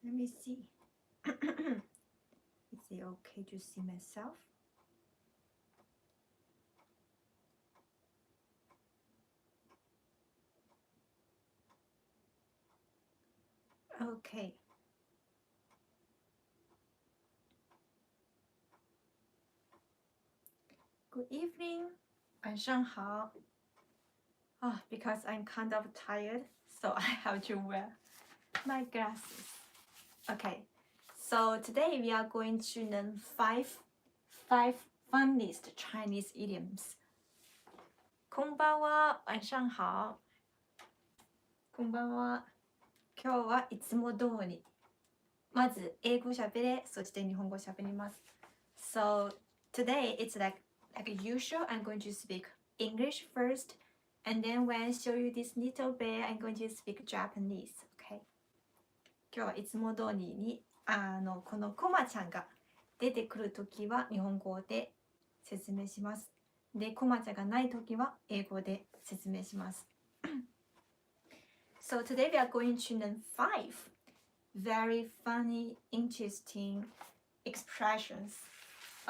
Let me see. Is it okay to see myself? Okay. Good evening. 晚上好. Because I'm kind of tired, so I have to wear my glasses. Okay, so today we are going to learn five funniest Chinese idioms. こんばんは、晚上好。こんばんは。今日はいつも通り。まず英語喋れ、そして日本語喋ります。So today it's like usual, I'm going to speak English first, and then when I show you this little bit, I'm going to speak Japanese. Okay? 今日はいつも通りにこのコマちゃんが出てくるときは日本語で説明します。で、コマちゃんがないときは英語で説明します。So today we are going to learn 5 very funny, interesting expressions.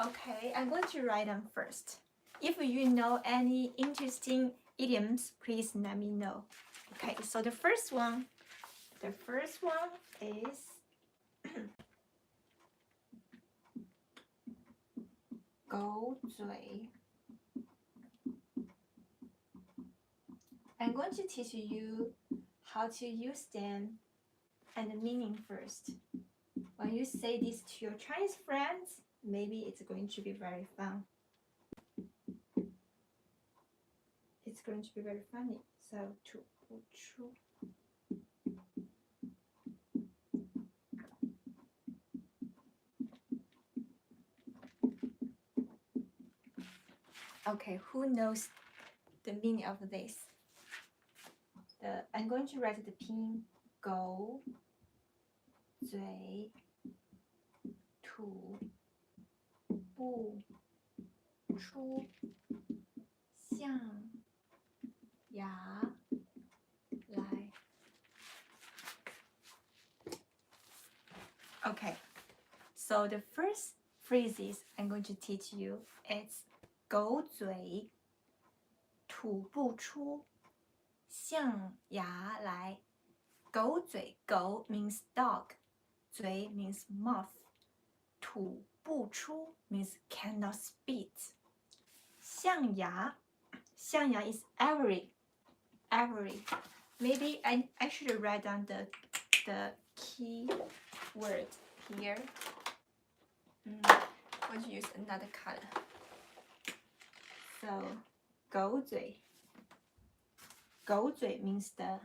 Okay, I'm going to write them first. If you know any interesting idioms, please let me know. Okay, so the first one is狗嘴. I'm going to teach you how to use them and the meaning first. When you say this to your Chinese friends, maybe it's going to be very fun. It's going to be very funny. So, 吐不出. Okay, who knows the meaning of this? I'm going to write the pin 狗嘴吐不出象牙来. Okay, so the first phrases I'm going to teach you is 狗嘴吐不出象牙来. 狗嘴, 狗 means dog, 嘴 means mouth, 吐不出 means cannot speak. 象牙 is every. Maybe I should write down the key word here. I'm going to use another color. So 狗嘴 means the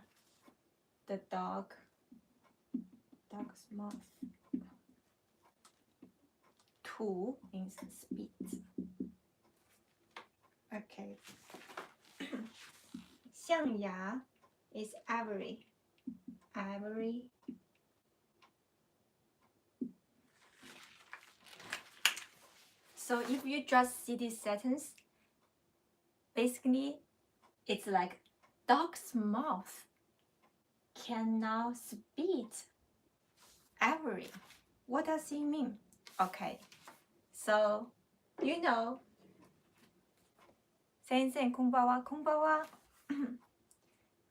dog's mouth. 吐 means spit. Okay. 象牙 is ivory. So if you just see this sentence, basically it's like dog's mouth cannot spit ivory. What does it mean? Okay, so you know, 先生こんばんは、こんばんは.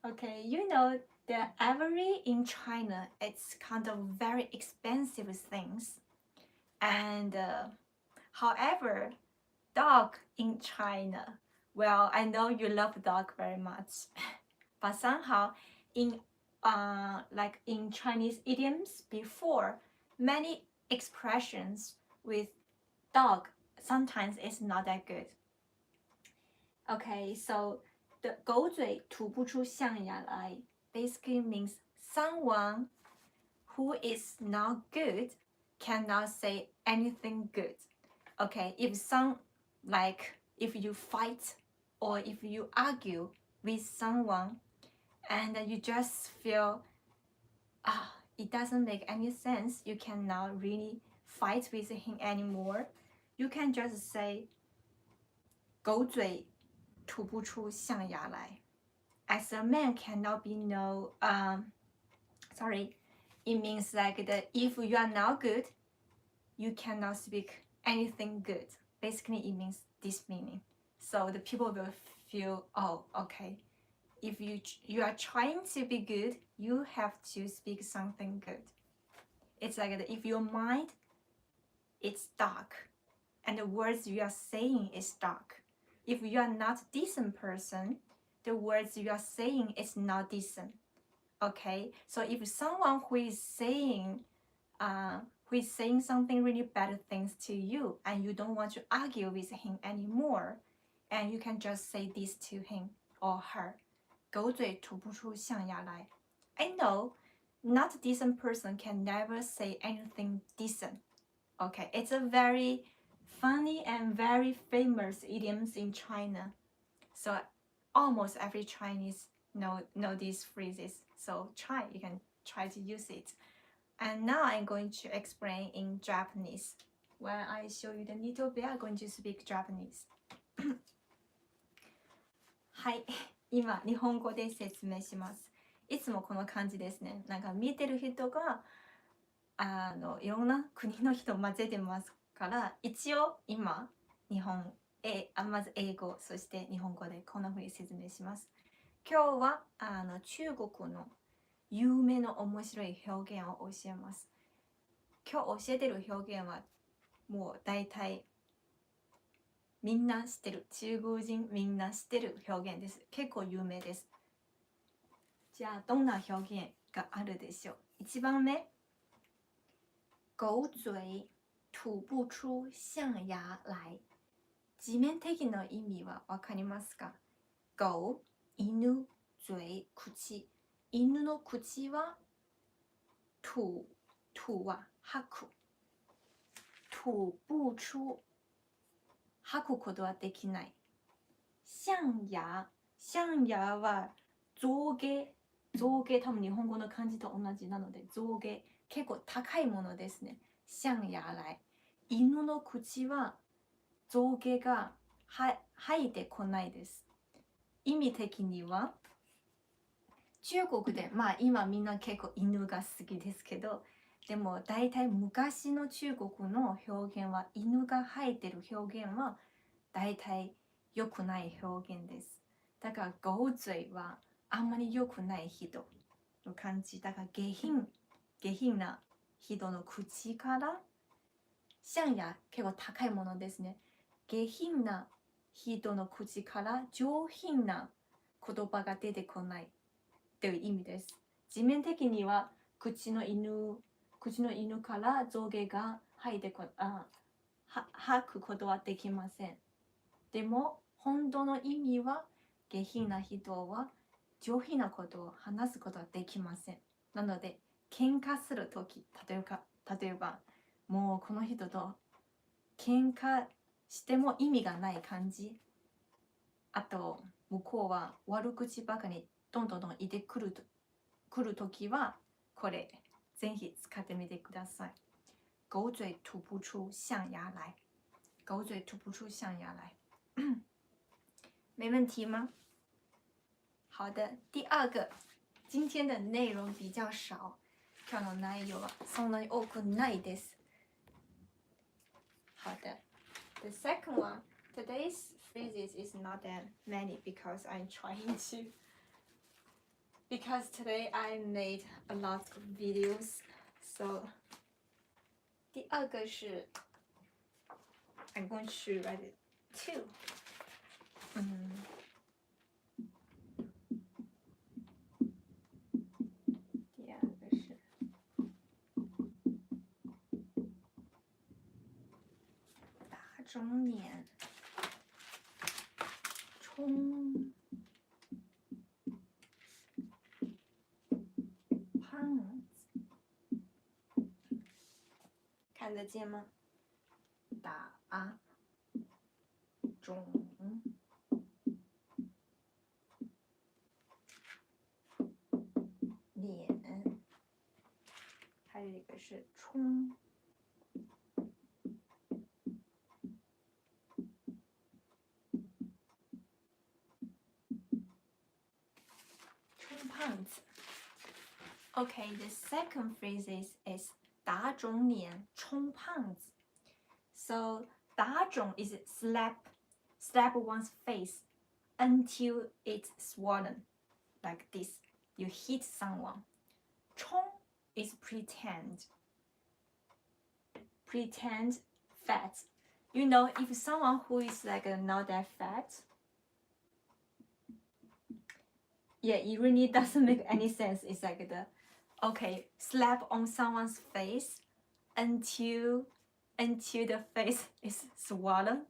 Okay, you know the ivory in China, it's kind of very expensive things. And however, dog in China, well, I know you love dog very much, but somehow in Chinese idioms before, many expressions with dog sometimes it's not that good. Okay, so the 狗嘴吐不出象牙来 basically means someone who is not good cannot say anything good. Okay, if you fight or if you argue with someone and you just feel it doesn't make any sense, you cannot really fight with him anymore, you can just say 狗嘴吐不出象牙来. As a man cannot be it means like that if you are not good, you cannot speak anything good. Basically, it means this meaning. So the people will feel, oh, okay. If you are trying to be good, you have to speak something good. It's like that if your mind is dark and the words you are saying is dark. If you are not a decent person, the words you are saying is not decent. Okay, so if someone who is saying something really bad things to you and you don't want to argue with him anymore, and you can just say this to him or her. 狗嘴吐不出象牙来. I know not a decent person can never say anything decent. Okay, it's a very funny and very famous idioms in China. So almost every Chinese know these phrases. So you can try to use it. And now I'm going to explain in Japanese. When I show you the little bit, I'm going to speak Japanese. はい、今日本語で説明します。いつもこの感じですね。なんか見てる人がいろんな国の人混ぜてますから、一応今まず英語、そして日本語でこんな風に説明します。今日は中国の有名の面白い表現を教えます。今日教えてる表現はもう大体みんな知ってる、中国人みんな知ってる表現です。結構有名です。じゃあどんな表現があるでしょう。1番目、狗嘴吐不出象牙来。字面的な意味はわかりますか？狗、犬、嘴、口。犬の口は吐は吐く。吐不出吐くことはできない。象牙は象牙多分日本語の漢字と同じなので象牙結構高いものですね。象牙来。犬の口は象牙が生えてこないです。意味的には中国で今みんな結構犬が好きですけど、でも大体昔の中国の表現は犬が生えてる表現は大体良くない表現です。だから狗嘴はあんまり良くない人の感じ。だから下品な人の口から象牙結構高いものですね。下品な人の口から上品な言葉が出てこないという意味です。字面的には口の犬から象牙が吐くことはできません。でも本当の意味は下品な人は上品なことを話すことはできません。なので喧嘩するとき、例えばもうこの人と喧嘩しても意味がない感じ。あと向こうは悪口ばかりどんどん言ってくるときはこれぜひ使ってみてください。狗嘴吐不出象牙来。狗嘴吐不出象牙来。没问题吗？好的，第二个，今天的内容比较少。今日の内容はそんなに多くないです。好的。The second one, today's phrases is not that many because today I made a lot of videos. So 第二个是 I'm going to write it too. 第二个是打肿脸充胖子，看得见吗？打肿脸，还有一个是充胖子。Okay, the second phrase is 打肿脸充胖子. So 打肿 is slap one's face until it's swollen, like this. You hit someone. 充 is pretend fat. You know, if someone who is like not that fat, yeah, it really doesn't make any sense. It's like slap on someone's face until the face is swollen,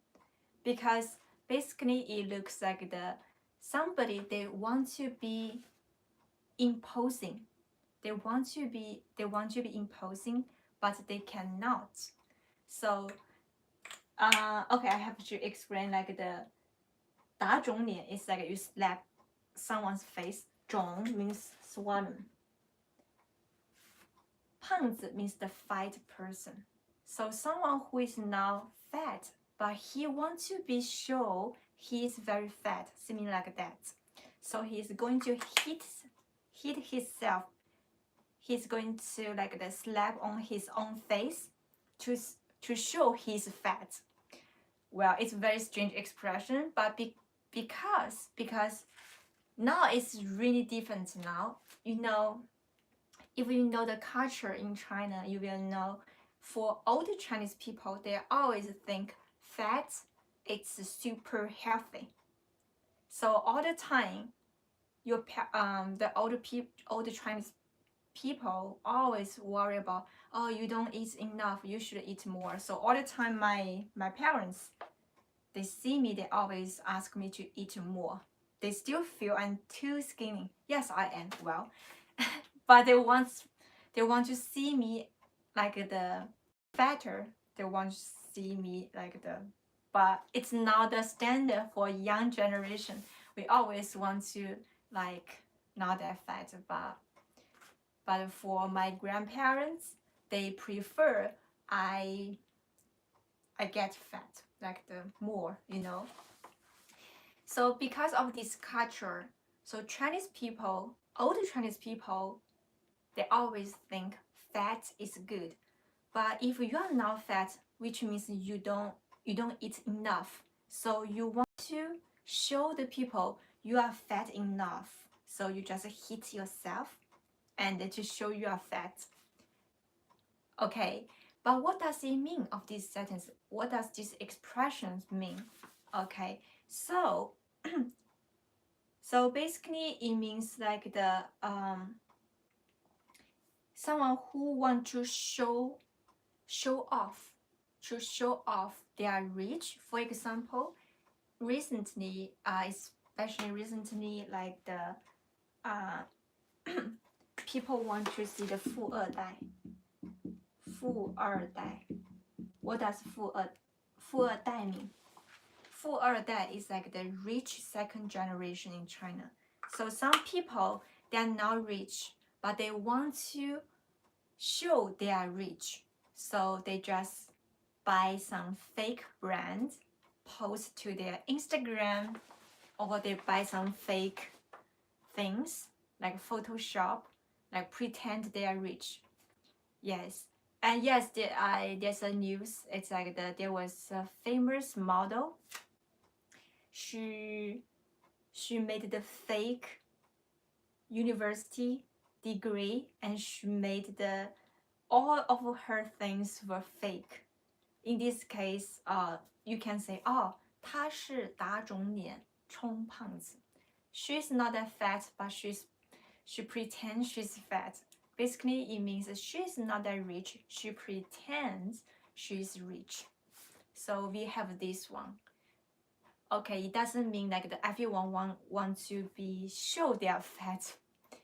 because basically it looks like somebody they want to be imposing. They want to be imposing, but they cannot. So okay, I have to explain like the 打肿脸 is like you slap someone's face. 肿 means swollen. 胖子 means the fat person. So someone who is now fat, but he wants to be sure he is very fat, something like that. So he is going to hit himself. He's going to like the slap on his own face to show he's fat. Well, it's a very strange expression, but because now it's really different now. You know, if you know the culture in China, you will know for older Chinese people, they always think fat it's super healthy. So all the time, the older Chinese people always worry about, oh, you don't eat enough, you should eat more. So all the time, my parents, they see me, they always ask me to eat more. They still feel I'm too skinny. Yes, I am. Well, but they want to see me like the fatter. They want to see me like but it's not the standard for young generation. We always want to like not that fat, but for my grandparents, they prefer I get fat, like the more, you know. So because of this culture, so Chinese people, older Chinese people, they always think fat is good. But if you are not fat, which means you don't eat enough, so you want to show the people you are fat enough. So you just hit yourself and to show you are fat. Okay, but what does it mean of this sentence? What does this expression mean? Okay, so so basically it means like the someone who want to show off they are rich. For example, recently, especially recently, like the people want to see the 富二代. 富二代. What does 富二代mean? 富二代 is like the rich second generation in China. So some people, they are not rich, but they want to show they are rich. So they just buy some fake brands, post to their Instagram, or they buy some fake things like Photoshop, like pretend they are rich. Yes. And yes, there's a news. It's like there was a famous model. She made the fake university degree, and she made all of her things were fake. In this case, you can say, oh, 她是打肿脸充胖子. She's not that fat, but she pretends she's fat. Basically, it means she's not that rich. She pretends she's rich. So we have this one. Okay, it doesn't mean like everyone want to be sure they are fat.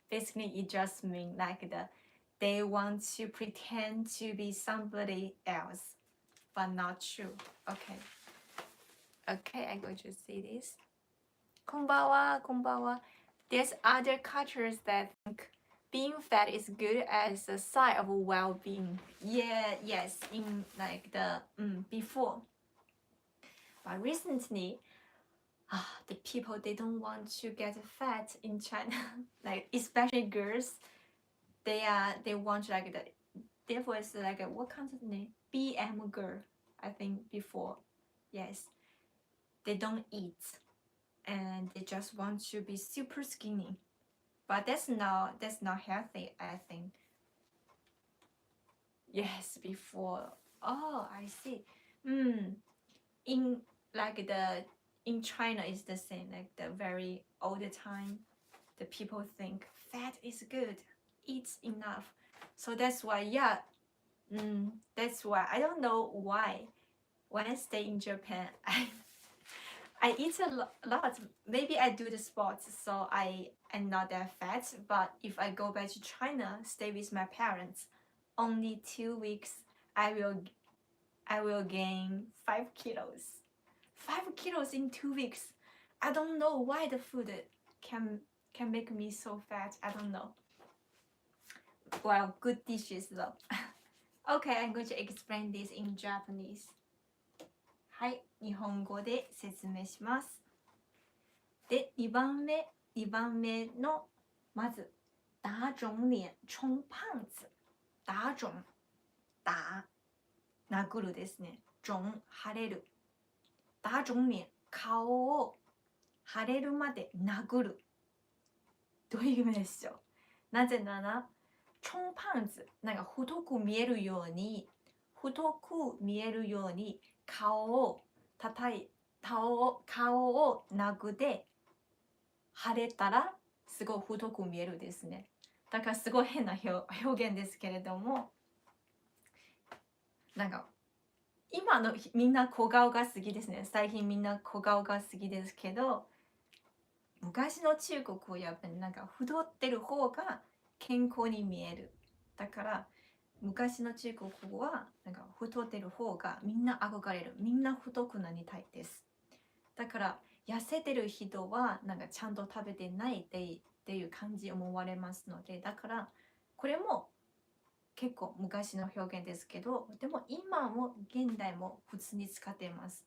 Basically, it just means like they want to pretend to be somebody else, but not true. Okay. Okay, I'm going to say this. こんばんは, こんばんは. There's other cultures that think being fat is good as a sign of well-being. Yeah, yes, in like the before. But recently, the people, they don't want to get fat in China, like especially girls. they want like the therefore it's like a, what kind of name, BM girl I think before. Yes, they don't eat and they just want to be super skinny, but that's not healthy, I think. Yes, before. Oh, I see. In like the in China is the same, like the very all the time the people think fat is good, eat enough, so that's why, yeah, that's why I don't know why when I stay in Japan I eat a lot. Maybe I do the sports, so I'm not that fat, but if I go back to China, stay with my parents, only 2 weeks, I will gain 5 kilos. 5 kilos in 2 weeks. I don't know why the food can make me so fat. I don't know. Well, good dishes though. Okay, I'm going to explain this in Japanese. はい、日本語で説明します。で、2番目のまず打肿脸充胖子。打肿、殴るですね。腫、腫れる。打肿脸、顔を腫れるまで殴る。どういう意味でしょう。なぜなら、充胖子、なんか太く見えるように顔を殴って腫れたらすごい太く見えるですね。だからすごい変な表現ですけれども、なんか今のみんな小顔が好きですね。最近みんな小顔が好きですけど、昔の中国はやっぱりなんか太ってる方が健康に見える。だから昔の中国語はなんか太ってる方がみんな憧れる。みんな太くなりたいです。だから痩せてる人はなんかちゃんと食べてないっていう感じ思われますので、だからこれも結構昔の表現ですけど、でも今も現代も普通に使っています。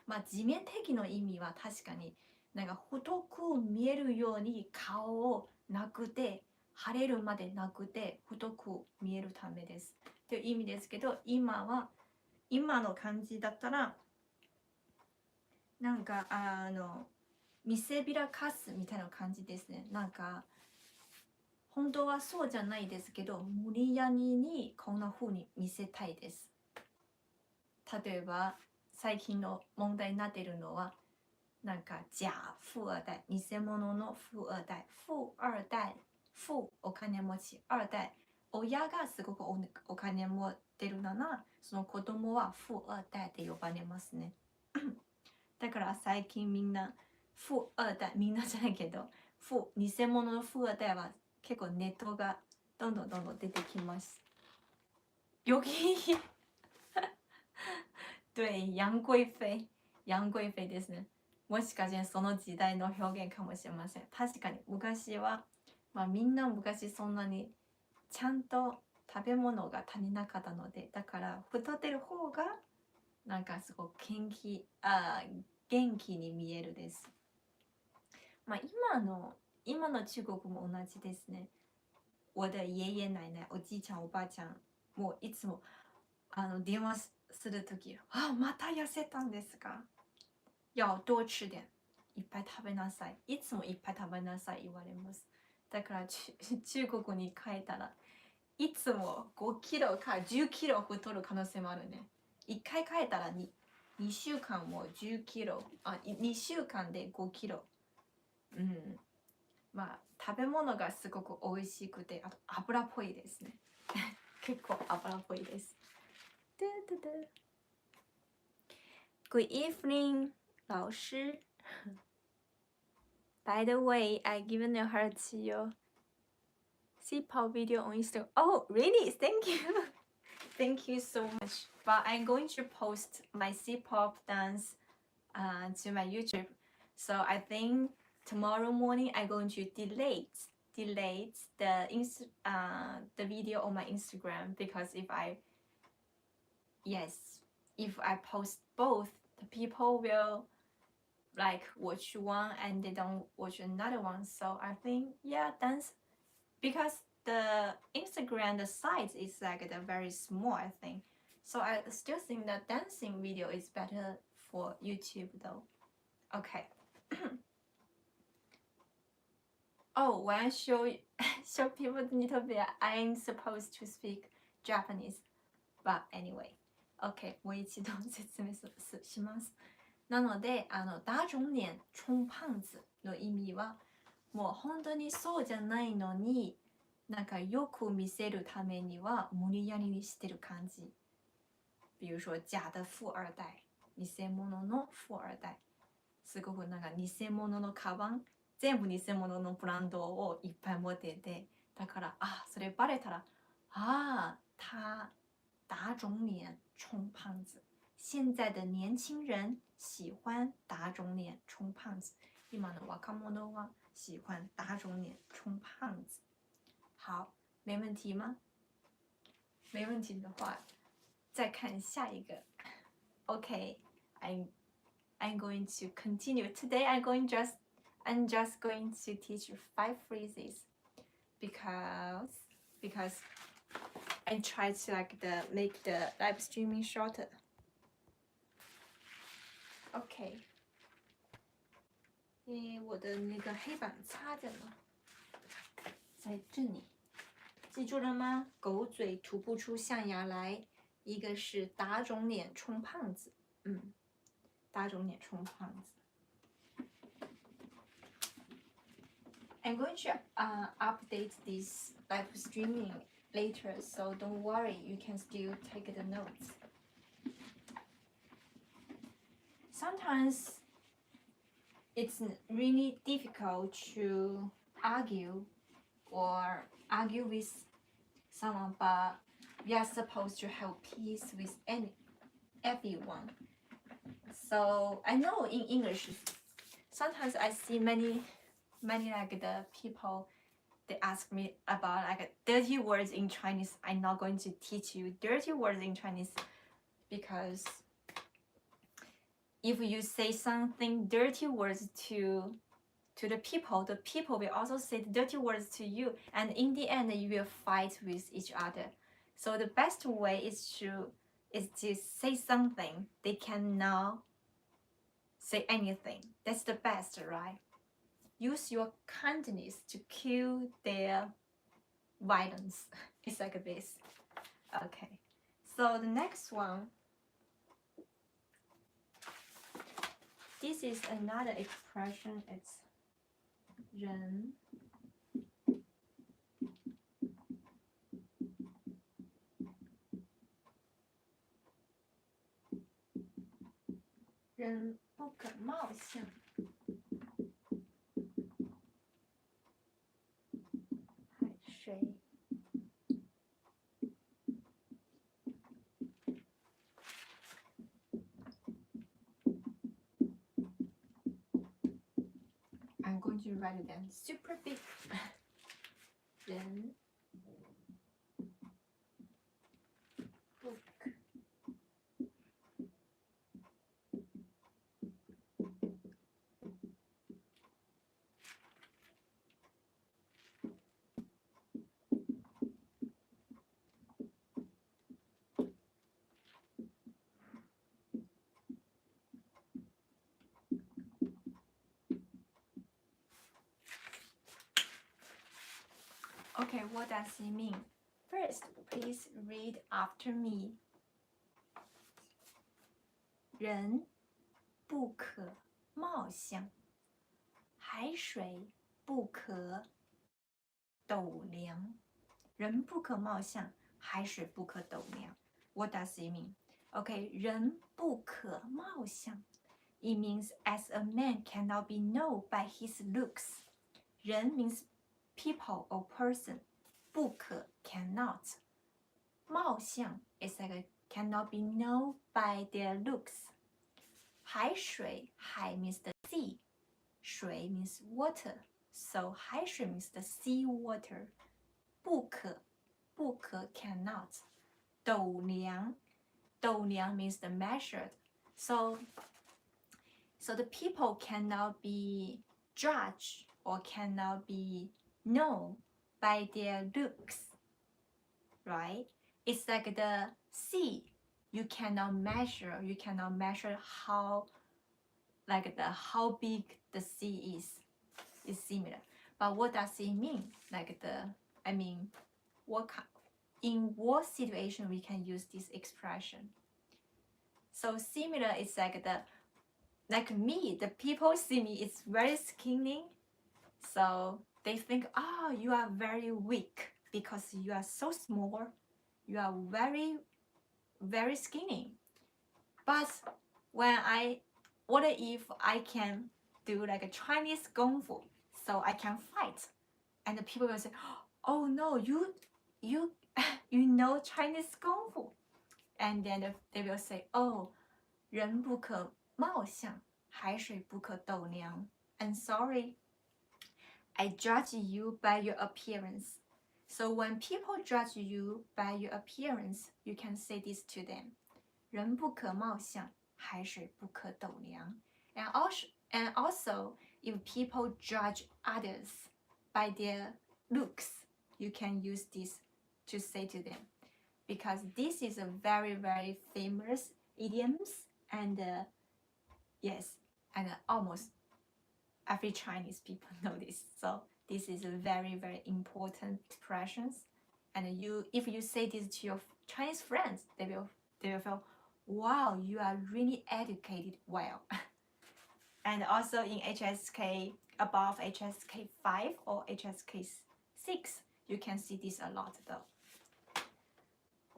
まあ字面的の意味は確かになんか太く見えるように顔を殴って腫れるまで殴って太く見えるためですという意味ですけど、今の感じだったらなんか見せびらかすみたいな感じですね。なんか本当はそうじゃないですけど、無理やりにこんな風に見せたいです。例えば最近の問題になっているのはなんか假富二代、偽物の富二代、富お金持ち、二代、親がすごくお金持ってるならその子供は富二代って呼ばれますね。だから最近みんな富二代、みんなじゃないけど偽物の富二代は結構ネットがどんどん出てきます。有意对、楊貴妃ですね。もしかしてその時代の表現かもしれません。確かに昔は、みんな昔そんなにちゃんと食べ物が足りなかったので、だから太ってる方がなんかすごく元気に見えるです。今の中国も同じですね。我的爷爷奶奶、おじいちゃんおばあちゃんもういつも電話するとき、また痩せたんですか？要多吃点。いっぱい食べなさい。いつもいっぱい食べなさい言われます。だから中国に帰ったらいつも5キロか10キロ太る可能性もあるね。1回帰ったら 2週間も10キロ、2週間で5キロ。食べ物がすごく美味しくて、あと油っぽいですね。結構油っぽいです。Good evening, 老師。By the way, I given a heart to your C-pop video on Instagram. Oh, really? Thank you. Thank you so much. But I'm going to post my C-pop dance to my YouTube. So I think tomorrow morning I'm going to delete the video on my Instagram, because if I post both, the people will like watch one and they don't watch another one. So I think dance, because the Instagram, the size is like the very small, I think. So I still think that dancing video is better for YouTube though. Okay. Oh, when I show people the little bit, I'm supposed to speak Japanese. But anyway. OK、もう一度説明します。なので、打肿脸充胖子の意味は、もう本当にそうじゃないのに、なんかよく見せるためには無理やりしてる感じ。比如说假的富二代、偽物の富二代。すごくなんか偽物のカバン、全部偽物のブランドをいっぱい持ってて、だから、それバレたら、他打肿脸充胖子。现在的年轻人喜欢打肿脸充胖子。今の若者は喜欢打肿脸充胖子。好，没问题吗？没问题的话，再看下一个。Okay, I'm going to continue. Today I'm just going to teach you 5 phrases because I try to make the live streaming shorter. Okay. 我的那个黑板擦着呢，在这里，记住了吗？狗嘴吐不出象牙来，一个是打肿脸充胖子，打肿脸充胖子。I'm going to update this live streaming later, so don't worry, you can still take the notes. Sometimes it's really difficult to argue with someone, but we are supposed to have peace with everyone. So I know in English, sometimes I see many like the people, they ask me about like dirty words in Chinese. I'm not going to teach you dirty words in Chinese because if you say something dirty words to the people will also say dirty words to you, and in the end you will fight with each other. So the best way is to say something they cannot say anything. That's the best, right? Use your kindness to kill their violence. It's like this. Okay. So the next one. This is another expression. It's 人不可貌相。海水I'm going to write it down super big. 人不可Okay, what does it mean? First, please read after me. 人不可貌相，海水不可斗量。人不可貌相，海水不可斗量。What does it mean? Okay, 人不可貌相。It means as a man cannot be known by his looks. 人 means people or person. 不可 cannot. 貌相 is like a cannot be known by their looks. 海水 海 means the sea. 水 means water. So 海水 means the sea water. 不可 cannot. 斗量 means the measured. So the people cannot be judged or cannot be known by their looks, right? It's like the sea. You cannot measure how how big the sea is. It's similar. But what does it mean? In what situation we can use this expression? So similar is like me, the people see me, it's very skinny. So they think, oh, you are very weak because you are so small. You are very, very skinny. But what if I can do like a Chinese kung fu, so I can fight? And the people will say, oh no, you know Chinese kung fu. And then they will say, oh, 人不可貌相，海水不可斗量. I'm sorry, I judge you by your appearance. So when people judge you by your appearance, you can say this to them. 人不可貌相，海水不可斗量. And also, if people judge others by their looks, you can use this to say to them. Because this is a very, very famous idioms, and almost every Chinese people know this. So this is a very, very important expressions. And if you say this to your Chinese friends, they will feel, wow, you are really educated well. And also in HSK, above HSK 5 or HSK 6, you can see this a lot though.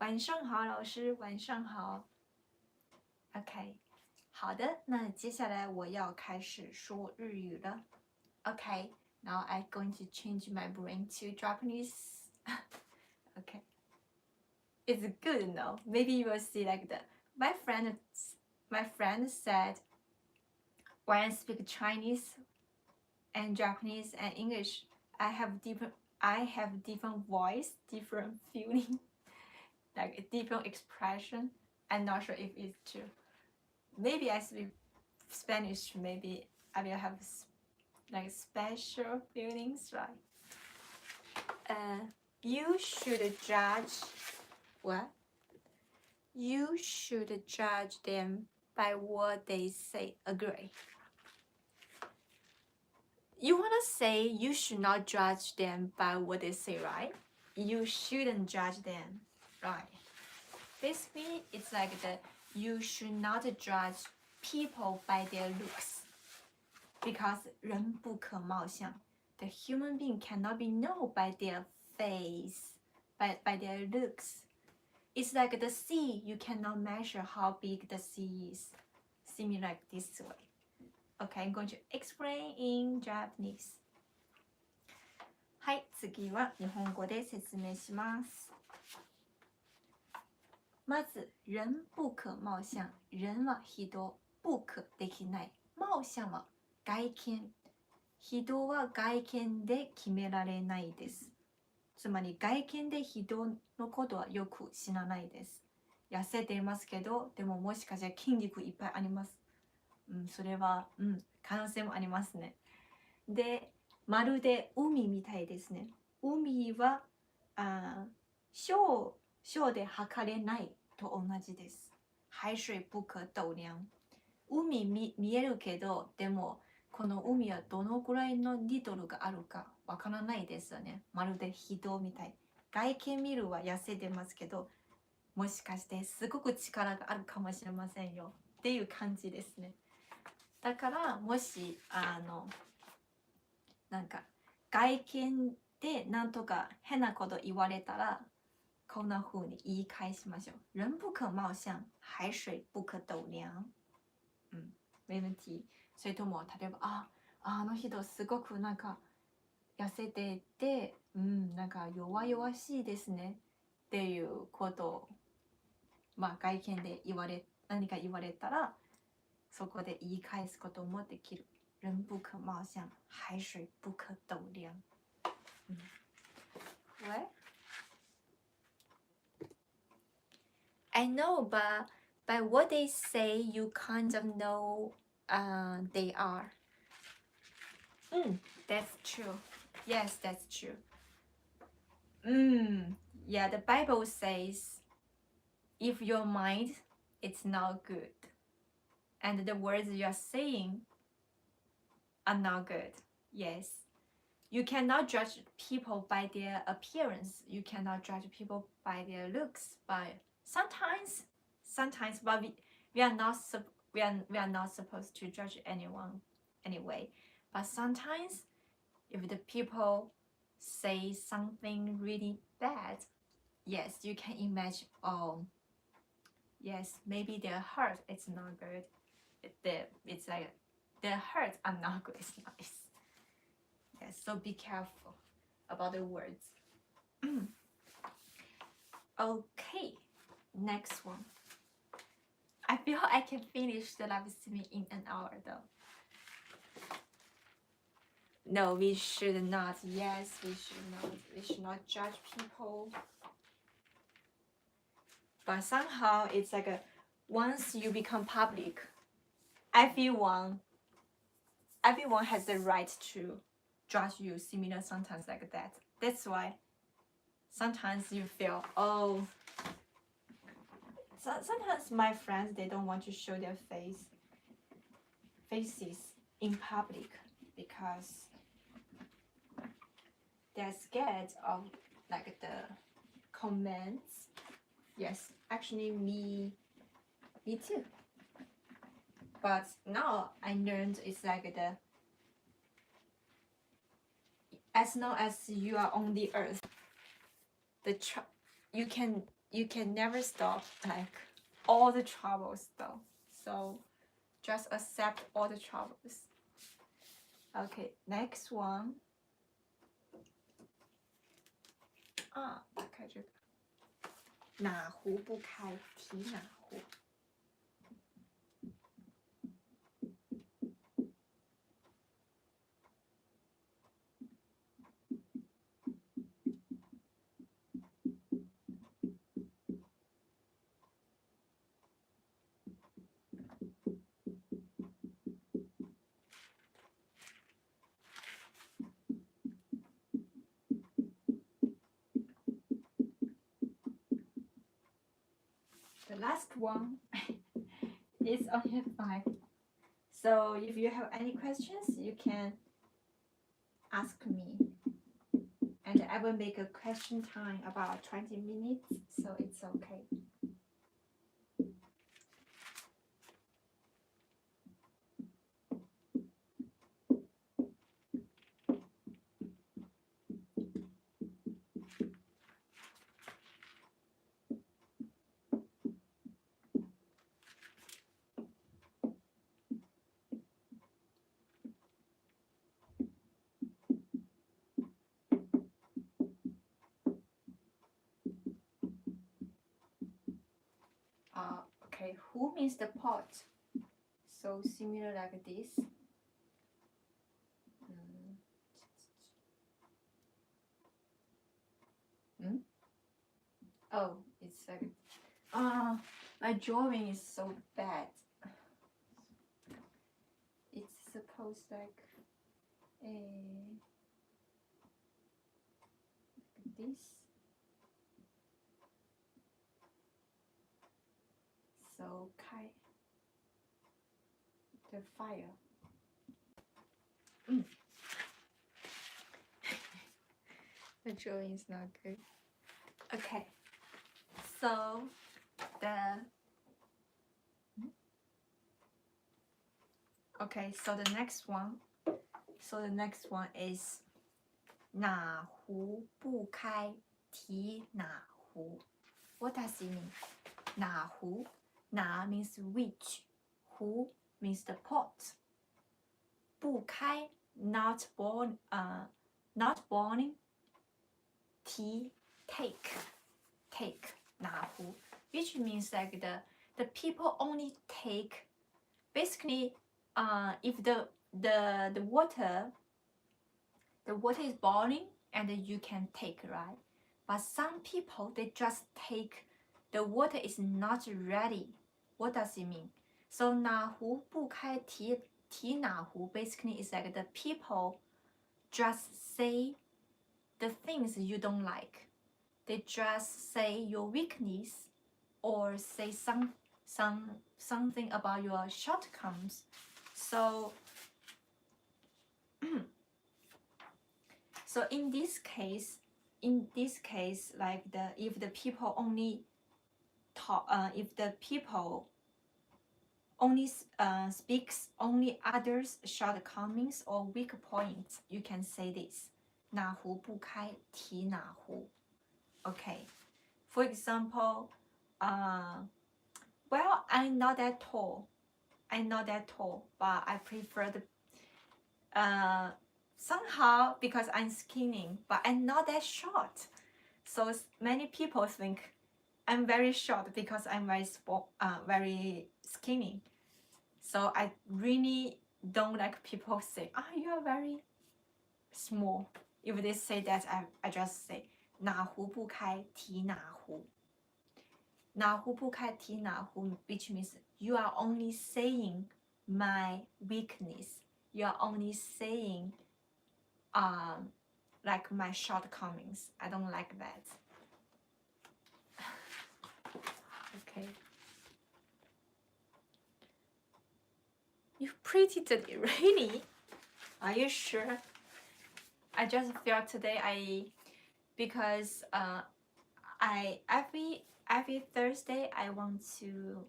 晚上好，老师，晚上好。OK， 好的，那接下来我要开始说日语了。OK, now I'm going to change my brain to Japanese. OK, it's good, no? Maybe you will see like that. My friend said, when I speak Chinese and Japanese and English, I have different voice, different feeling. Like a different expression. I'm not sure if it's true. Maybe I speak Spanish, maybe I will have like special feelings, right? You should judge what? You should judge them by what they say. Agree. You wanna say you should not judge them by what they say, right? You shouldn't judge them. Right. Basically, it's like you should not judge people by their looks. Because 人不可貌相. The human being cannot be known by their face, by their looks. It's like the sea, you cannot measure how big the sea is. Similar like this way. Okay, I'm going to explain in Japanese. はい、次は日本語で説明します。まず、人不可貌相。人は人、不可できない。貌相は外見。人は外見で決められないです。つまり外見で人のことはよく知らないです。痩せていますけど、でももしかしたら筋肉いっぱいあります。それは、可能性もありますね。で、まるで海みたいですね。海は小で測れないと同じです。海水不可斗量。海見えるけど、でもこの海はどのくらいのリトルがあるかわからないですよね。まるで人みたい。外見見るは痩せてますけど、もしかしてすごく力があるかもしれませんよっていう感じですね。だからもしなんか外見でなんとか変なこと言われたらこんな風に言い返しましょう。人不可貌相，海水不可斗量。没問題。それとも例えばあの人すごくなんか痩せていて、なんか弱々しいですねっていうことを外見で何か言われたらそこで言い返すこともできる。人不可貌相，海水不可斗量。What? I know, but by what they say, you kind of know they are. That's true. Yes, that's true. Yeah, the Bible says, if your mind is not good, and the words you are saying are not good, yes. You cannot judge people by their appearance. You cannot judge people by their looks. But sometimes, but we are not supposed to judge anyone anyway. But sometimes, if the people say something really bad, yes, you can imagine. Oh, yes, maybe their heart is not good. It's like their hearts are not good. It's nice. Yes, so be careful about the words. Okay, next one. I feel I can finish the live streaming in an hour though. No, we should not. Yes, we should not. We should not judge people. But somehow it's like once you become public, everyone has the right to judge you similar sometimes like that. That's why sometimes you feel, oh, sometimes my friends, they don't want to show their faces in public because they're scared of like the comments. Yes, actually me too. But now I learned it's like as long as you are on the earth, you can never stop like all the troubles though. So just accept all the troubles. Okay, next one. 打开这个，哪壶不开提哪壶。The last one is only 5. So if you have any questions, you can ask me. And I will make a question time about 20 minutes, so it's okay. Okay, who means the pot? So similar like this. Oh, it's like my drawing is so bad. It's supposed like this. So the fire. The drawing is not good. Okay. So the next one is 哪壶不开提哪壶. What does it mean? 哪壶? Na means which. 壶 means the pot. 不开 not boiling. 提 take 哪壶, which means like the people only take basically if the water is boiling and you can take, right? But some people, they just take the water is not ready. What does it mean? So 哪壶不开提哪壶 basically is like the people just say the things you don't like. they just say your weakness or say something about your shortcomings. So so in this case, like if the people only talk, if the people only speaks only others' shortcomings or weak points, you can say this: 哪壶不开提哪壶. Okay, for example, well, I'm not that tall, but I prefer the somehow because I'm skinny, but I'm not that short. So many people think I'm very short because I'm very skinny. So I really don't like people say, "Ah, you are very small." If they say that, I just say 哪壶不开提哪壶. 哪壶不开提哪壶, which means you are only saying my weakness. You are only saying like my shortcomings. I don't like that. Okay. You pretty today, really? Are you sure? I just feel today because every Thursday I want to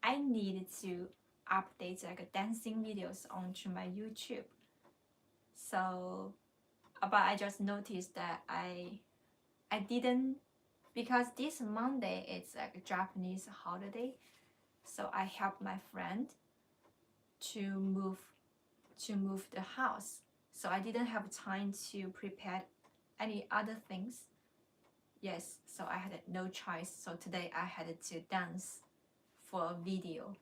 I need to update like dancing videos onto my YouTube. So but I just noticed that I didn't, because this Monday it's like a Japanese holiday, so I helped my friend to move the house, so I didn't have time to prepare any other things. Yes, so I had no choice. So today I had to dance for a video.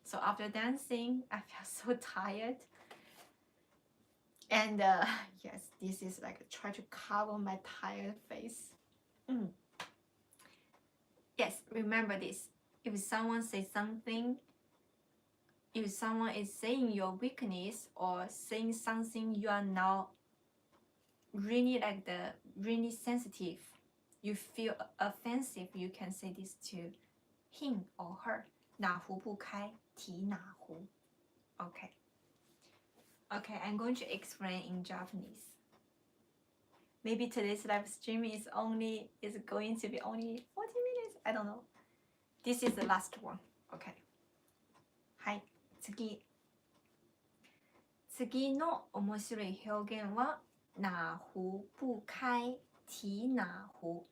So after dancing, I felt so tired. And yes, this is like try to cover my tired face. Yes, remember this. If someone says something, if someone is saying your weakness or saying something you are now really like really sensitive, you feel offensive, you can say this to him or her. 哪壶不开提哪壶. Okay. Okay, I'm going to explain in Japanese. Maybe today's live stream is going to be only 40 minutes. I don't know. This is the last one. Okay. はい、次の面白い表現は哪壶不開提哪壶。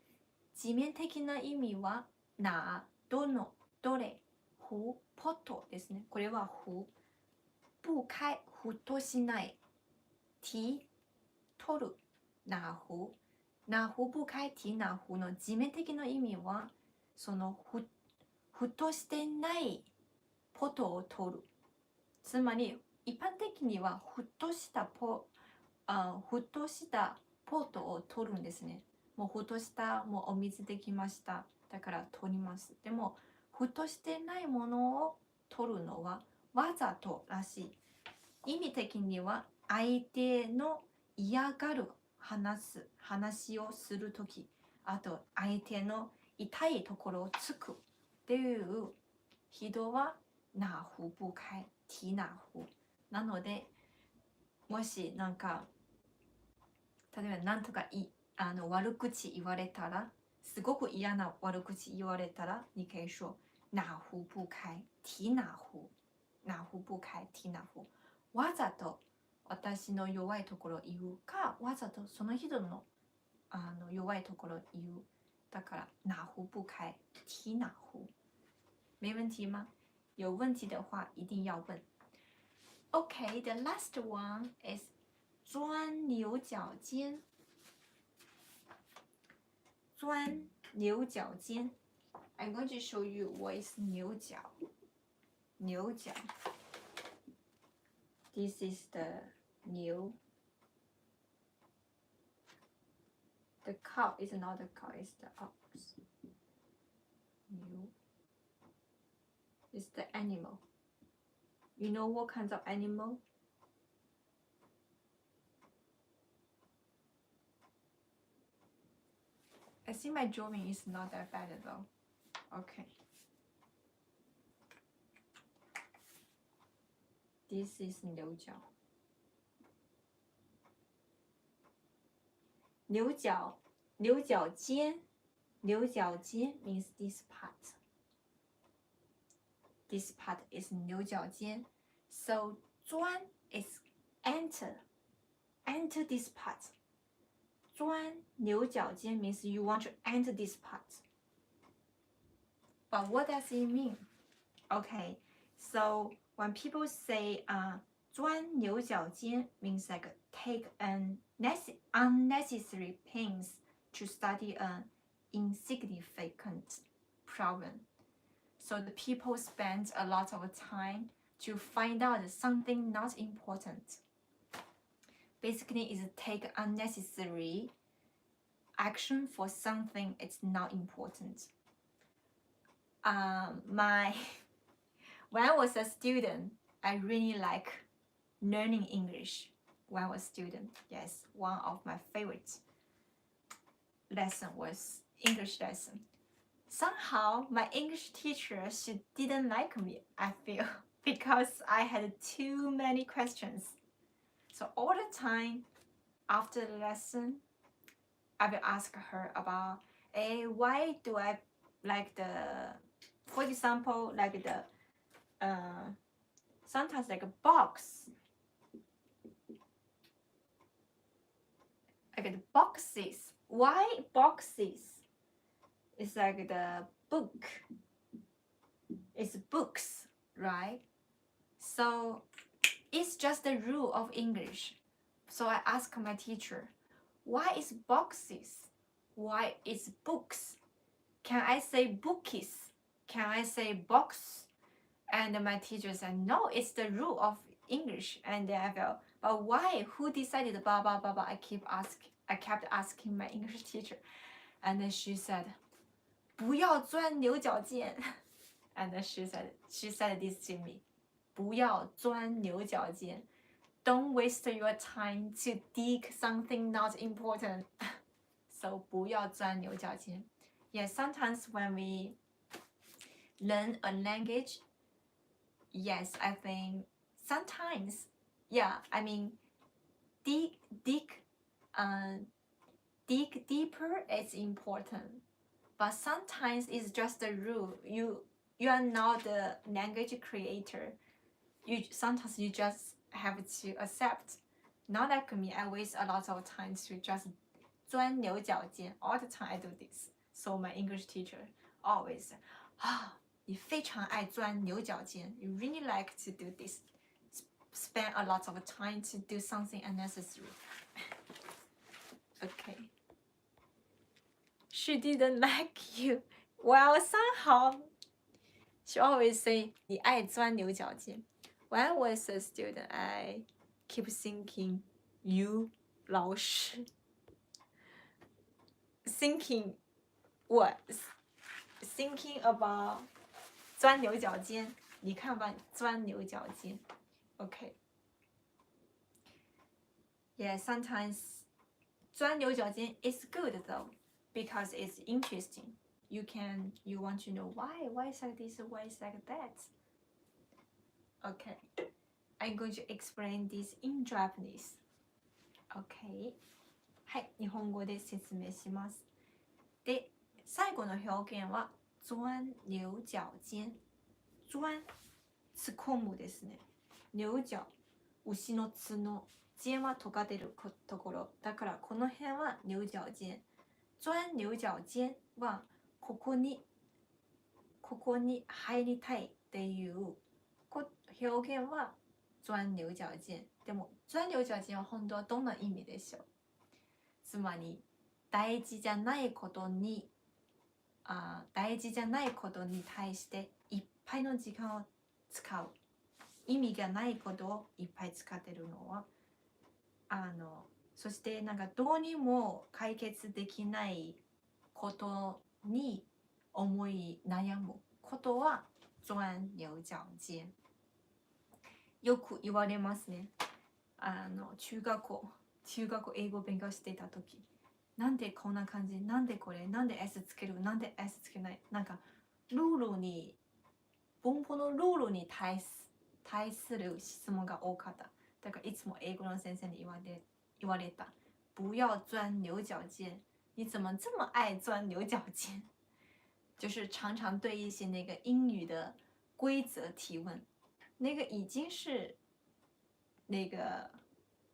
字面的な意味は哪、どの、どれ、壶、ポットですね。これは壶。不開、沸騰しない。提、取る。哪壶。哪壶不開提哪壶の字面的な意味はその沸騰してないポトを取る。つまり一般的には沸騰したポートを取るんですね。もう沸騰したもうお水できました。だから取ります。でも沸騰してないものを取るのはわざとらしい。意味的には相手の嫌がる話をするとき、あと相手の痛いところをつくっていう人は哪壶不開提哪壶なので、もしなんか例えばなんとか悪口言われたら、すごく嫌な悪口言われたら、你可以说哪壶不開提哪壶。哪壶不開提哪壶。わざと私の弱いところを言うか、わざとその人の弱いところを言う。だから哪壶不開提哪壶。没问题吗？有问题的话一定要问。Okay, the last one is 钻牛角尖。钻牛角尖。I'm going to show you what is 牛角。牛角。This is the 牛。The cow is not the cow, it's the ox. 牛。It's the animal. You know what kinds of animal? I think my drawing is not that bad though. Okay. This is 牛角。牛角尖。牛角尖 means this part. This part is 牛角尖. So 钻 is enter this part. 钻牛角尖 means you want to enter this part. But what does it mean? Okay, so when people say 钻牛角尖 means like take unnecessary pains to study an insignificant problem. So the people spend a lot of time to find out something not important. Basically, is take unnecessary action for something it's not important. When I was a student, I really like learning English. When I was a student, yes, one of my favorite lesson was English lesson. Somehow, my English teacher, she didn't like me, I feel, because I had too many questions. So all the time, after the lesson, I will ask her about, why do I like the, for example, like the, sometimes like a box, like the boxes. Why boxes? It's like the book. It's books, right? So it's just the rule of English. So I asked my teacher, why is boxes? Why is books? Can I say bookies? Can I say box? And my teacher said, no, it's the rule of English. And then I felt, but why? Who decided? Blah blah blah blah. I kept asking my English teacher, and then she said, 不要钻牛角尖. And then she said this to me, 不要钻牛角尖. Don't waste your time to dig something not important. So 不要钻牛角尖. Yeah, sometimes when we learn a language, yes, I think sometimes, yeah, I mean, dig deeper is important, but sometimes it's just a rule. You are not the language creator. Sometimes you just have to accept. Not like me, I waste a lot of time to just 钻牛角尖. All the time I do this. So my English teacher always said, 你非常爱钻牛角尖. You really like to do this. Spend a lot of time to do something unnecessary. Okay. She didn't like you. Well, somehow, she always say, 你爱钻牛角尖. When I was a student, I keep thinking, you 老师. Thinking what? Thinking about 钻牛角尖. 你看吧，钻牛角尖. Okay. Yeah, sometimes 钻牛角尖 is good though, because it's interesting. You want to know why it's like this, why it's like that. Okay. I'm going to explain this in Japanese. Okay. はい、日本語で説明します。で、最後の表現は钻牛角尖。钻、突っ込むですね。牛角、牛の角。尖は尖ってるところ。だからこの辺は牛角尖。钻牛角尖はここに入りたいっていう表現は钻牛角尖。でも钻牛角尖は本当はどんな意味でしょう？つまり大事じゃないことに対していっぱいの時間を使う。意味がないことをいっぱい使ってるのはそしてなんかどうにも解決できないことに思い悩むことは钻牛角尖。よく言われますね。中学英語を勉強していた時、なんでこんな感じ、なんでこれ、なんで S つける、なんで S つけない、なんかルールに、文法のルールに対する質問が多かった。だからいつも英語の先生に言われた。不要钻牛角尖。你怎么这么爱钻牛角尖？就是常常对一些那个英语的规则提问，那个已经是那个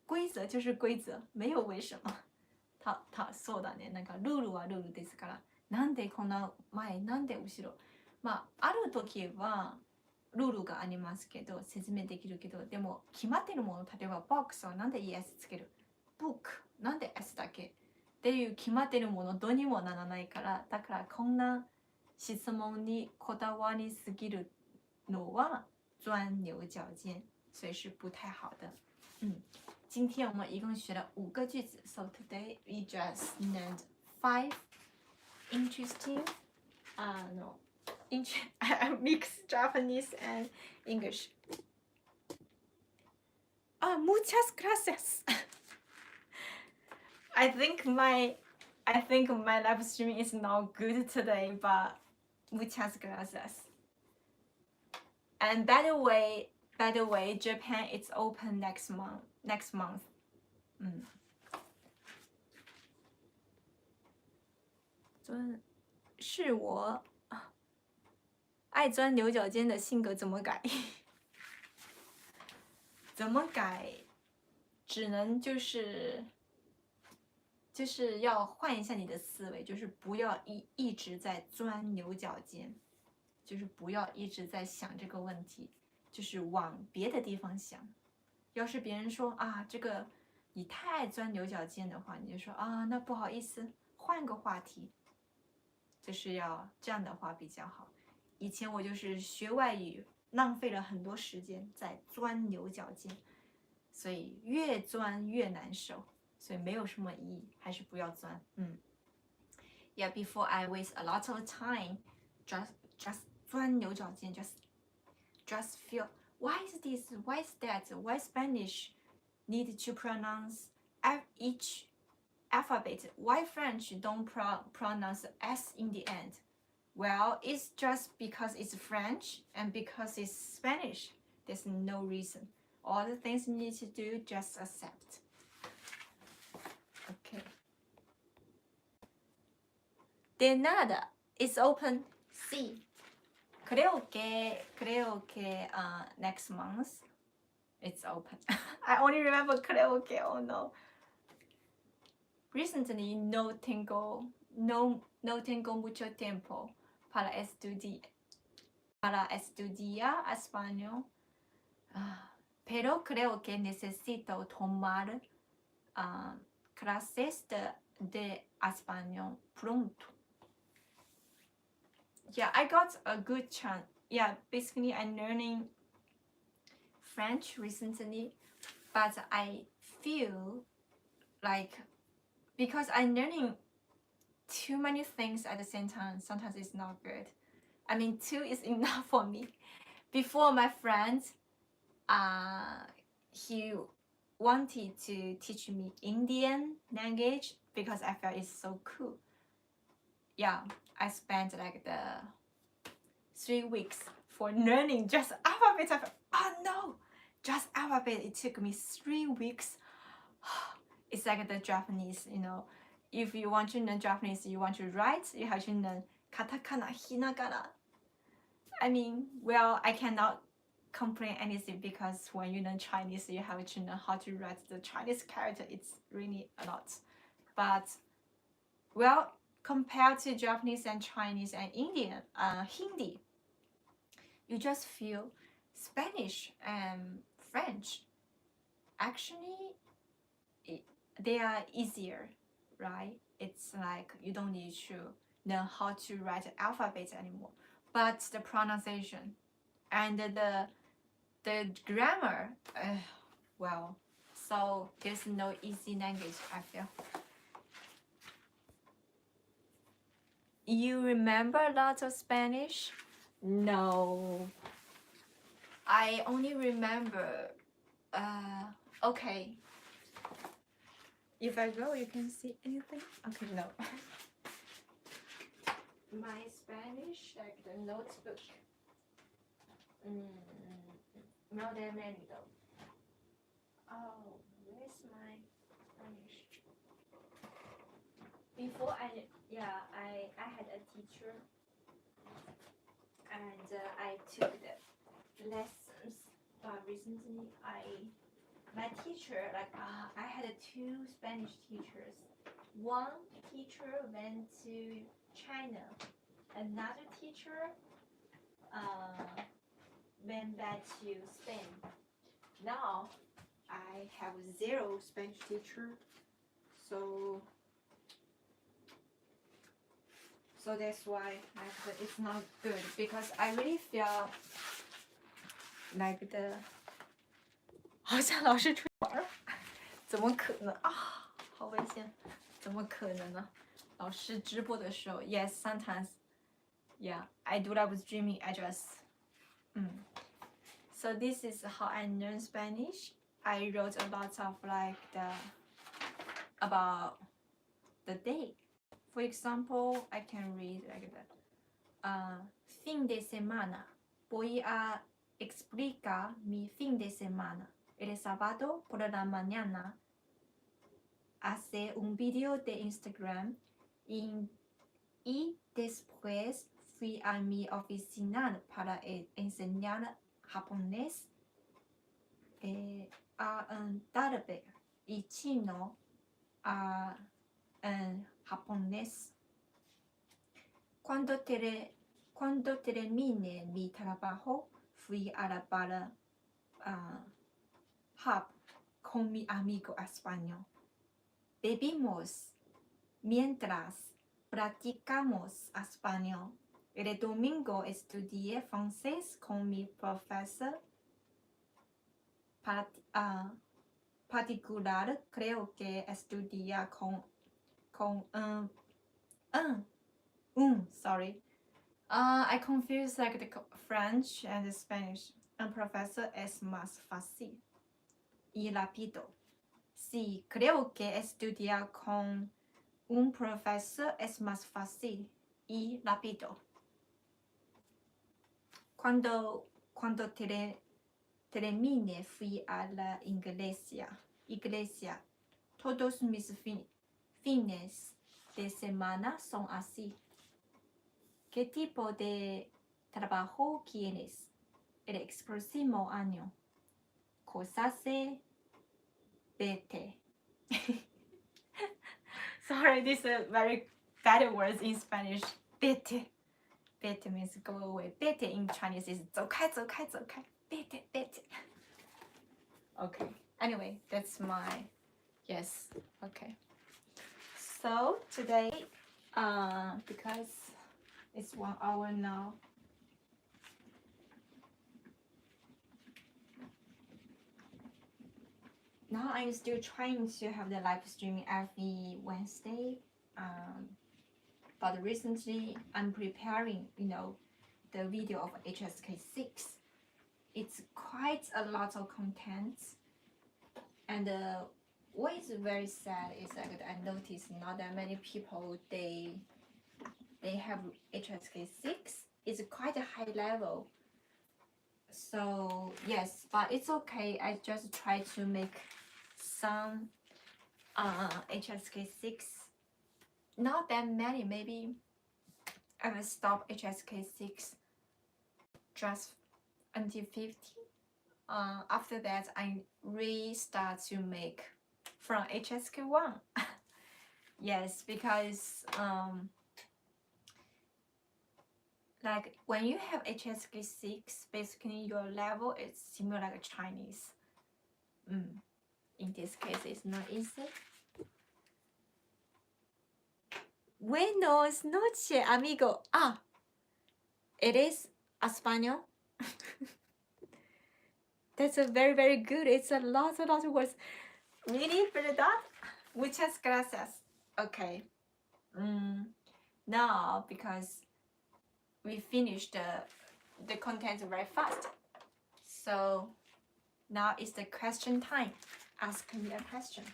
规则就是规则，没有为什么。そうだね。なんかルールはルールですから、なんでこんな前、なんで後ろ。まあある時はルールがありますけど、説明できるけど、でも決まってるもの、例えばボックスはなんで ES つける、ブックなんで S だけっていう決まってるものどうにもならないから、だからこんな質問にこだわりすぎるのは钻牛角尖，所以是不太好的。今天我们一共学了5个句子 ，so today we just learned 5 interesting, mixed Japanese and English. Muchas gracias. I think my live streaming is not good today, but muchas gracias. And by the way, Japan is open next month. 是我爱钻牛角尖的性格怎么改？怎么改？只能就是要换一下你的思维，就是不要一直在钻牛角尖，就是不要一直在想这个问题，就是往别的地方想。要是别人说啊，这个你太爱钻牛角尖的话，你就说啊，那不好意思，换个话题。就是要这样的话比较好。以前我就是学外语，浪费了很多时间在钻牛角尖，所以越钻越难受，所以没有什么意义，还是不要钻。Yeah, before I waste a lot of time, just 钻牛角尖 just feel why is this, why is that, why Spanish need to pronounce each alphabet, why French don't pronounce S in the end? Well, it's just because it's French and because it's Spanish. There's no reason. All the things you need to do, just accept. Okay. De nada. It's open. Sí. Creo que next month it's open. I only remember creo que, oh no. Recently no tengo mucho tiempo para estudiar español, pero creo que necesito tomar clases de español pronto. Yeah, I got a good chance. Yeah, basically I'm learning French recently, but I feel like because I'm learning too many things at the same time, sometimes it's not good. I mean, 2 is enough for me. Before, my friend, he wanted to teach me Indian language because I felt it's so cool. Yeah, I spent like the 3 weeks for learning just alphabet. I thought, oh no, just alphabet. It took me 3 weeks. It's like the Japanese, you know. If you want to learn Japanese, you want to write, you have to learn katakana, hinagana. I mean, well, I cannot complain anything because when you learn Chinese, you have to know how to write the Chinese character. It's really a lot. But, well, compared to Japanese and Chinese and Indian, Hindi, you just feel Spanish and French. Actually, they are easier, right? It's like you don't need to learn how to write the alphabet anymore. But the pronunciation and the grammar, well, so there's no easy language, I feel. You remember a lot of Spanish? No. I only remember, okay. If I go, you can see anything? Okay, no. My Spanish, like the notebook. Not that many though. Oh, where's my Spanish? Before I had a teacher, and I took the lessons. But recently, my teacher, I had two Spanish teachers. One teacher went to China. Another teacher went back to Spain. Now I have 0 Spanish teacher. So that's why it's not good, because I really feel like 好像老师出去玩，怎么可能啊？好危险！怎么可能呢？老师直播的时候 ，yes, sometimes, yeah, I do live streaming. I just, So this is how I learn Spanish. I wrote a lot of about the day. For example, I can read like that. Fin de semana. Voy a explicar mi fin de semana. El sábado por la mañana hace un video de Instagram y después fui a mi oficina para enseñar japonés a un árabe y chino a un japonés. Cuando terminé mi trabajo, fui a la bar hub con mi amigo español. Bebimos mientras practicamos español. El domingo estudié francés con mi profesor particular. Creo que estudia con sorry. I confuse like the French and the Spanish. Un profesor es más fácil y rápido. Sí, creo que estudiar con un profesor es más fácil y rápido. Cuando terminé fui a la iglesia. Todos mis fines de semana son así. ¿Qué tipo de trabajo quieres el próximo año? Cosas de vete. Sorry, these are very bad words in Spanish. Vete. Vete means go away. Vete in Chinese is 走开走开走开 Vete, vete. Okay. Anyway, that's my yes. Okay. So today, because it's 1 hour now. Now I'm still trying to have the live streaming every Wednesday. But recently I'm preparing, the video of HSK6. It's quite a lot of content. And what is very sad is that I noticed not that many people they have HSK6. It's quite a high level. So yes, but it's okay. I just try to make some HSK6. Not that many. Maybe I will stop HSK6 just until 50. After that, I restart to make from HSK1. Yes, because like when you have HSK6, basically your level is similar like Chinese. In this case, it's not easy. Buenos noches, amigo. ¿Eres español? That's a very, very good. It's a lot of words. Really, verdad? Muchas gracias. Okay. Now, because we finished the content very fast, so now it's the question time. Ask me a question.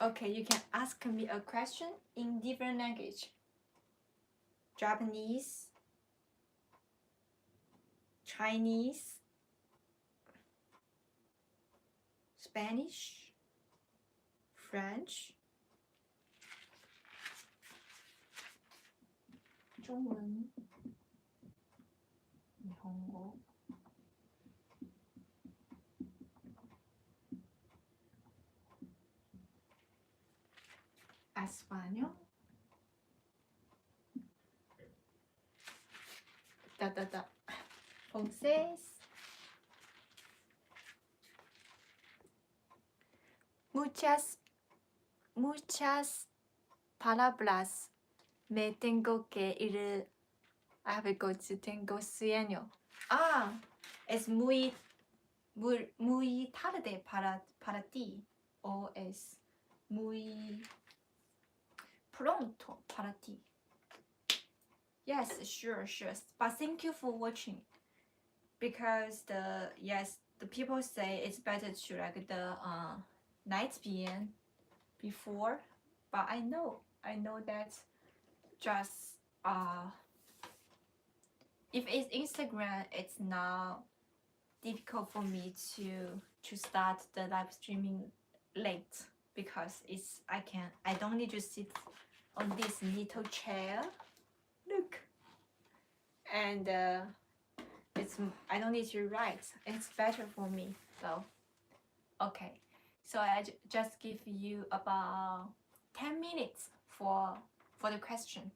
Okay, you can ask me a question in different language. Japanese, Chinese, Spanish, French, 中文、日本語、Español, francés, muchas palabras me tengo que ir a ver coche, tengo sueño. Es muy tarde para ti o es muy pronto para ti. Yes, sure. But thank you for watching. Because the people say it's better to like the night PM before, but I know that just if it's Instagram, it's now difficult for me to start the live streaming late because I don't need to sit on this little chair. Look, and I don't need to write. It's better for me. So okay, so I just give you about 10 minutes for the question.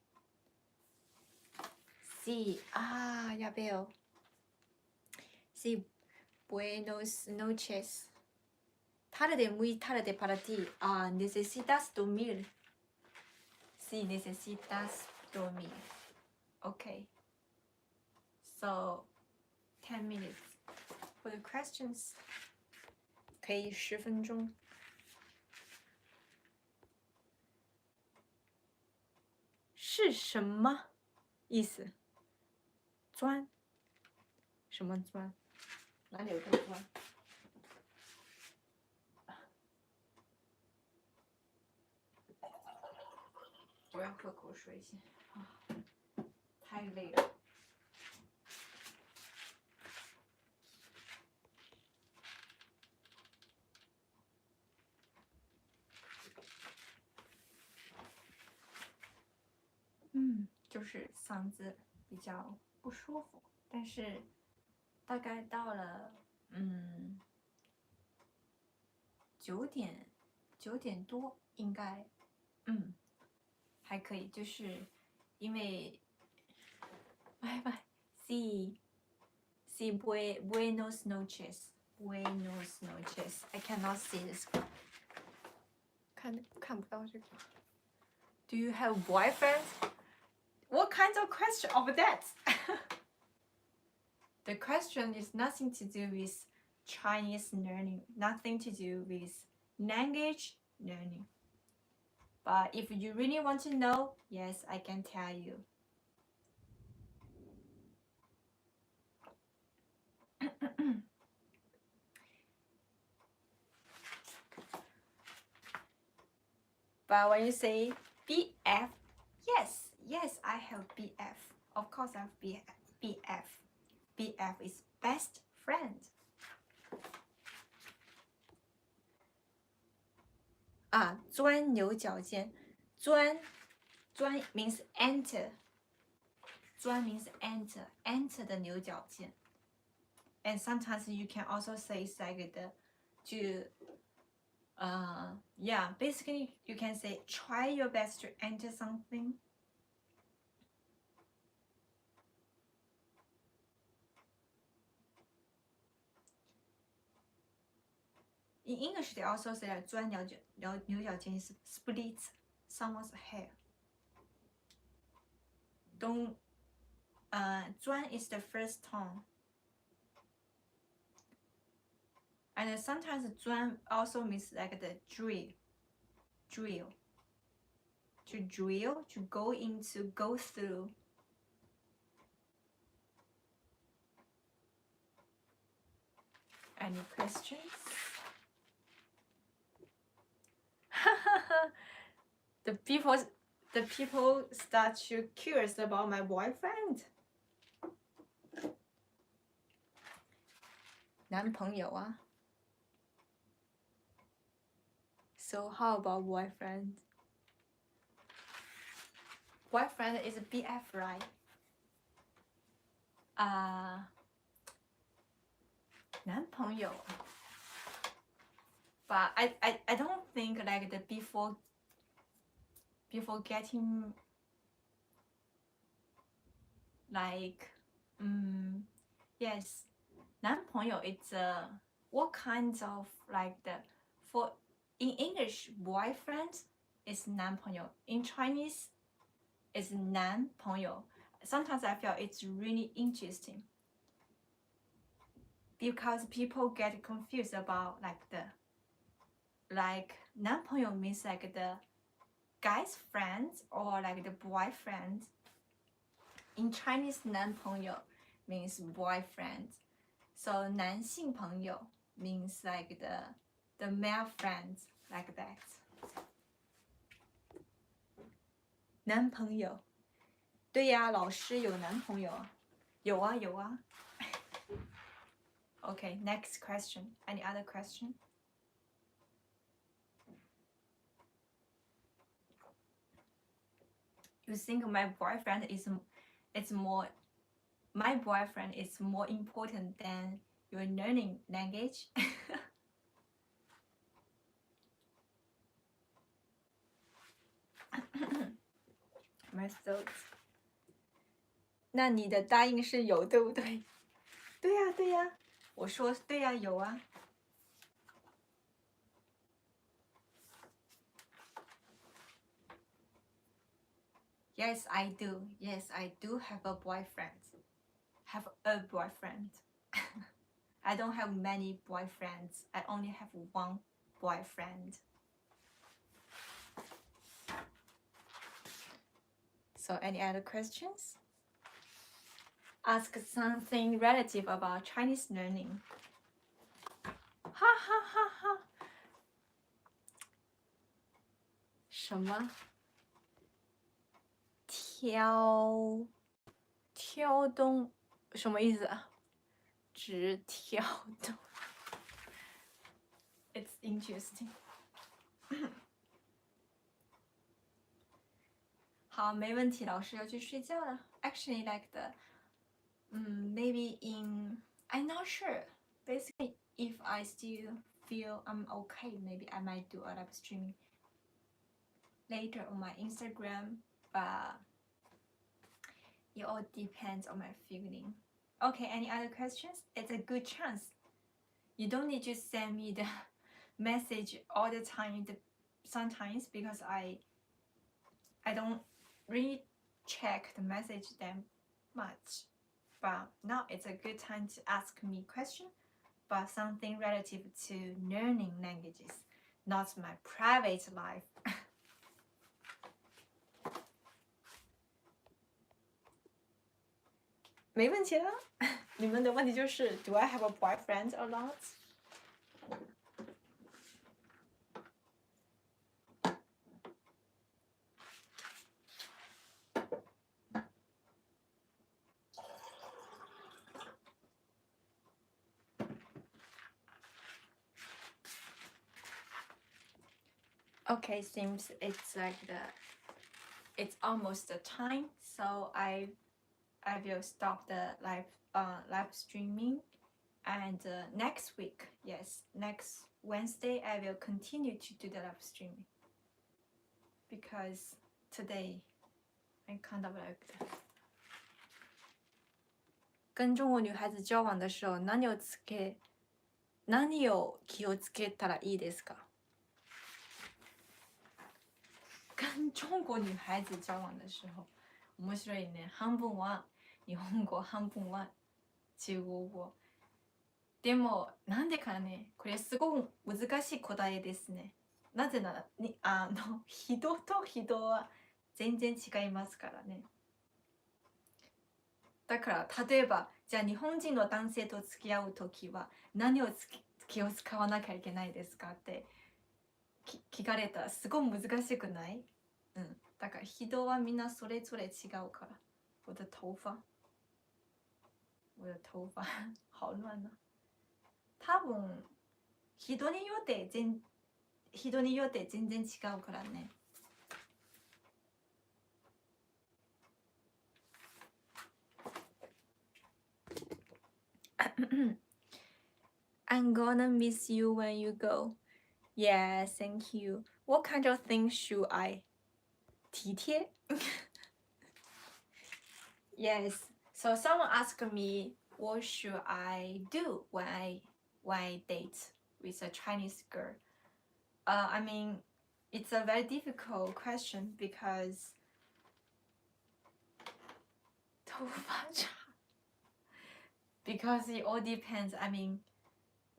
Sí, ya veo. Sí, buenos noches. Tarde, muy tarde para ti. Necesitas dormir. Sí, necesitas dormir. Okay. So 10 minutes for the questions. 可以10分钟。是什么意思？钻？什么钻？哪里有个钻？我要喝口水先。太累了。就是嗓子比较不舒服，但是大概到了9点多应该还可以，就是因为拜拜 sí buenos noches I cannot see this 看不到这个 Do you have boyfriend? What kind of question of that? The question is nothing to do with Chinese learning, nothing to do with language learning. But if you really want to know, yes, I can tell you. But when you say BF, yes, I have BF. Of course, I have BF. BF is best friend. 钻牛角尖，钻 means enter. 钻 means enter 的牛角尖。And sometimes you can also say it's like basically you can say try your best to enter something. In English, they also say that 钻牛角尖 is split someone's hair. 钻 is the first tone. And sometimes 钻 also means like the drill. To drill, to go through. Any questions? the people start to curious about my boyfriend. 男朋友啊。So how about boyfriend? Boyfriend is a BF, right? Uh, 男朋友 but I don't think like the before getting like yes 男朋友 it's what kinds of like the for in English boyfriend is 男朋友 in Chinese is 男朋友 sometimes I feel it's really interesting because people get confused about like the like 男朋友 means like the guy's friends or like the boyfriend. In Chinese 男朋友 means boyfriend. So 男性朋友 means like the male friends like that. 男朋友对呀，老师有男朋友啊，有啊有啊。Okay, next question. Any other question? You think my boyfriend is more my boyfriend is more important than your learning language? My thoughts. 那你的答应是有，对不对？对呀，对呀，我说对呀，有啊。Yes, I do. Yes, I do have a boyfriend. Have a boyfriend. I don't have many boyfriends. I only have one boyfriend. So, any other questions? Ask something relative about Chinese learning. Ha ha ha ha. 什么？挑动什么意思啊？只挑动。It's interesting. 好，没问题，老师要去睡觉了。Actually, like the, maybe I'm not sure. Basically, if I still feel I'm okay, maybe I might do a live streaming later on my Instagram, but it all depends on my feeling. Okay, any other questions? It's a good chance. You don't need to send me the message all the time, sometimes, because I don't really check the message that much. But now it's a good time to ask me question, but something relative to learning languages, not my private life. 没问题了。你们的问题就是 Do I have a boyfriend or not? Okay, seems it's like it's almost the time, so I will stop the live streaming, and next week, yes, next Wednesday I will continue to do the live streaming because today I kind of like 跟中国女孩子交往的时候何を気をつけたらいいですか？跟中国女孩子交往的时候面白いね。半分は日本語、半分は中国語。でもなんでかね、これすごく難しい答えですね。なぜなら人と人は全然違いますからね。だから例えばじゃあ日本人の男性と付き合うときは何を気を使わなきゃいけないですかって聞かれたらすごい難しくない？うん。だから人はみんなそれぞれ違うから。我的头发，我的头发好乱啊。多分人によって全然違うからね。I'm gonna miss you when you go. Yeah, thank you. What kind of things should I? 体贴? Yes. So someone asked me, what should I do when I date with a Chinese girl? I mean, it's a very difficult question because 头发长 because it all depends. I mean,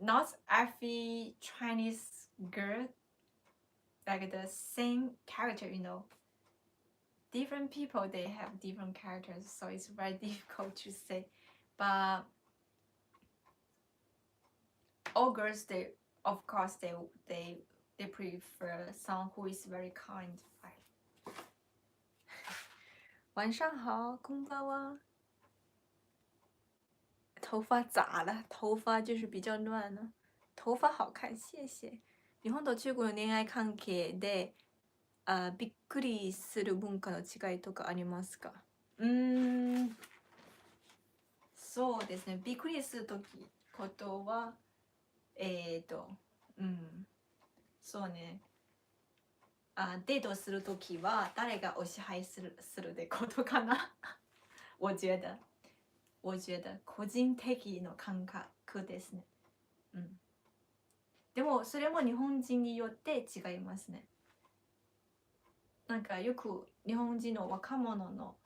not every Chinese girl like the same character, you know. Different people, they have different characters, so it's very difficult to say. But all girls, they of course they prefer someone who is very kind. 晚上好，こんばんは。头发咋了？头发就是比較乱呢。頭发好看，謝謝。日本と中国の恋愛関係で、びっくりする文化の違いとかありますか？そうですね。びっくりすることは、そうね。デートするときは誰がお支配するってことかな。我觉得個人的の感覚ですね。でもそれも日本人によって違いますね。なんかよく日本人の若者の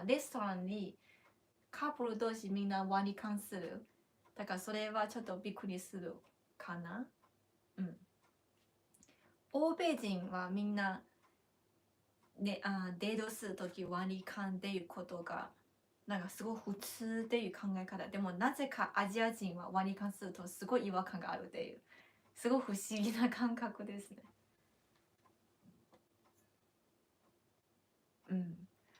レストランにカップル同士みんな割り勘する。だからそれはちょっとびっくりするかな。欧米人はみんな、ね、デートするとき割り勘っていうことがなんかすごい普通っていう考え方。でもなぜかアジア人は割り勘するとすごい違和感があるっていうすごい不思議な感覚ですね。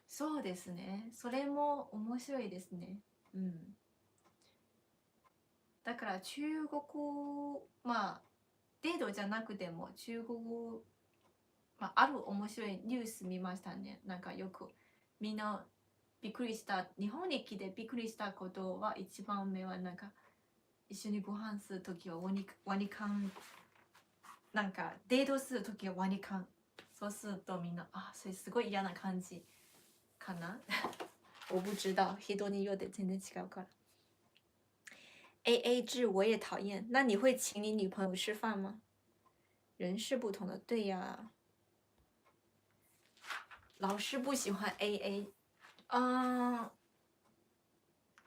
そうですね。それも面白いですね。だから中国デートじゃなくても中国語、ある面白いニュース見ましたね。なんかよくみんなびっくりした、日本に来てびっくりしたことは一番目はなんか一緒にご飯するときは割り勘、なんかデートするときは割り勘。そうするとみんなそれすごい嫌な感じかな。我不知道，人によって全然違うから。AA 制我也讨厌。那你会请你女朋友吃饭吗？人是不同的，对呀。老师不喜欢 AA。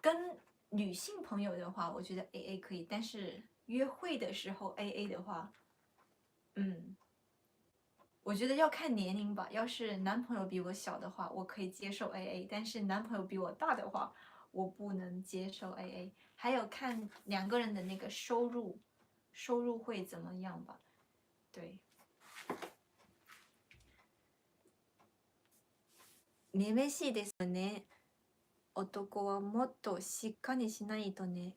跟女性朋友的话，我觉得 AA 可以，但是约会的时候 AA 的话，我觉得要看年龄吧。要是男朋友比我小的话，我可以接受 AA， 但是男朋友比我大的话，我不能接受 AA。还有看两个人的那个收入会怎么样吧。对。めめしいですよね。男はもっとしっかりしないとね。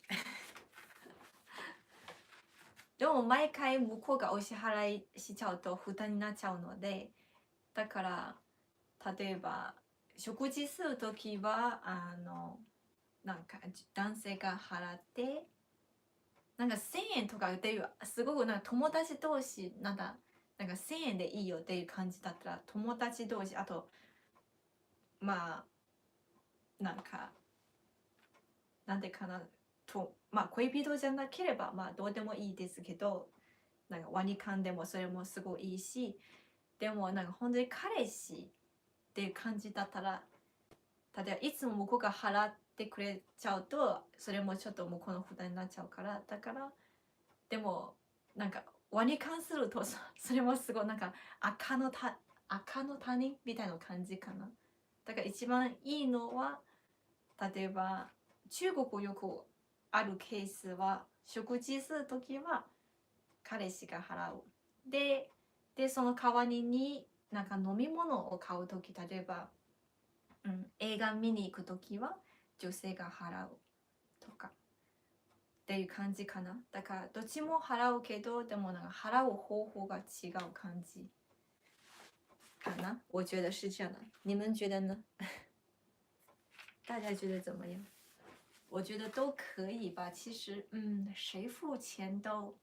でも毎回向こうがお支払いしちゃうと負担になっちゃうので、だから例えば食事するときはなんか男性が払ってなんか1000円とかっていうすごくなんか友達同士なんか1000円でいいよっていう感じだったら友達同士あとなんかなんでかなと恋人じゃなければどうでもいいですけどなんか割り勘でもそれもすごいいいしでもなんか本当に彼氏っていう感じだったら例えばいつも向こうが払ってくれちゃうとそれもちょっと向こうの負担になっちゃうからだからでもなんか割り勘するとそれもすごいなんか赤の他人みたいな感じかな。だから一番いいのは例えば中国よくあるケースは食事するときは彼氏が払う。でその代わりになんか飲み物を買うとき、例えば、映画見に行くときは女性が払うとかっていう感じかな。だからどっちも払うけど、でもなんか払う方法が違う感じかな。我觉得是这样的，你们觉得呢？大家觉得怎么样？我觉得都可以吧。其实，谁付钱都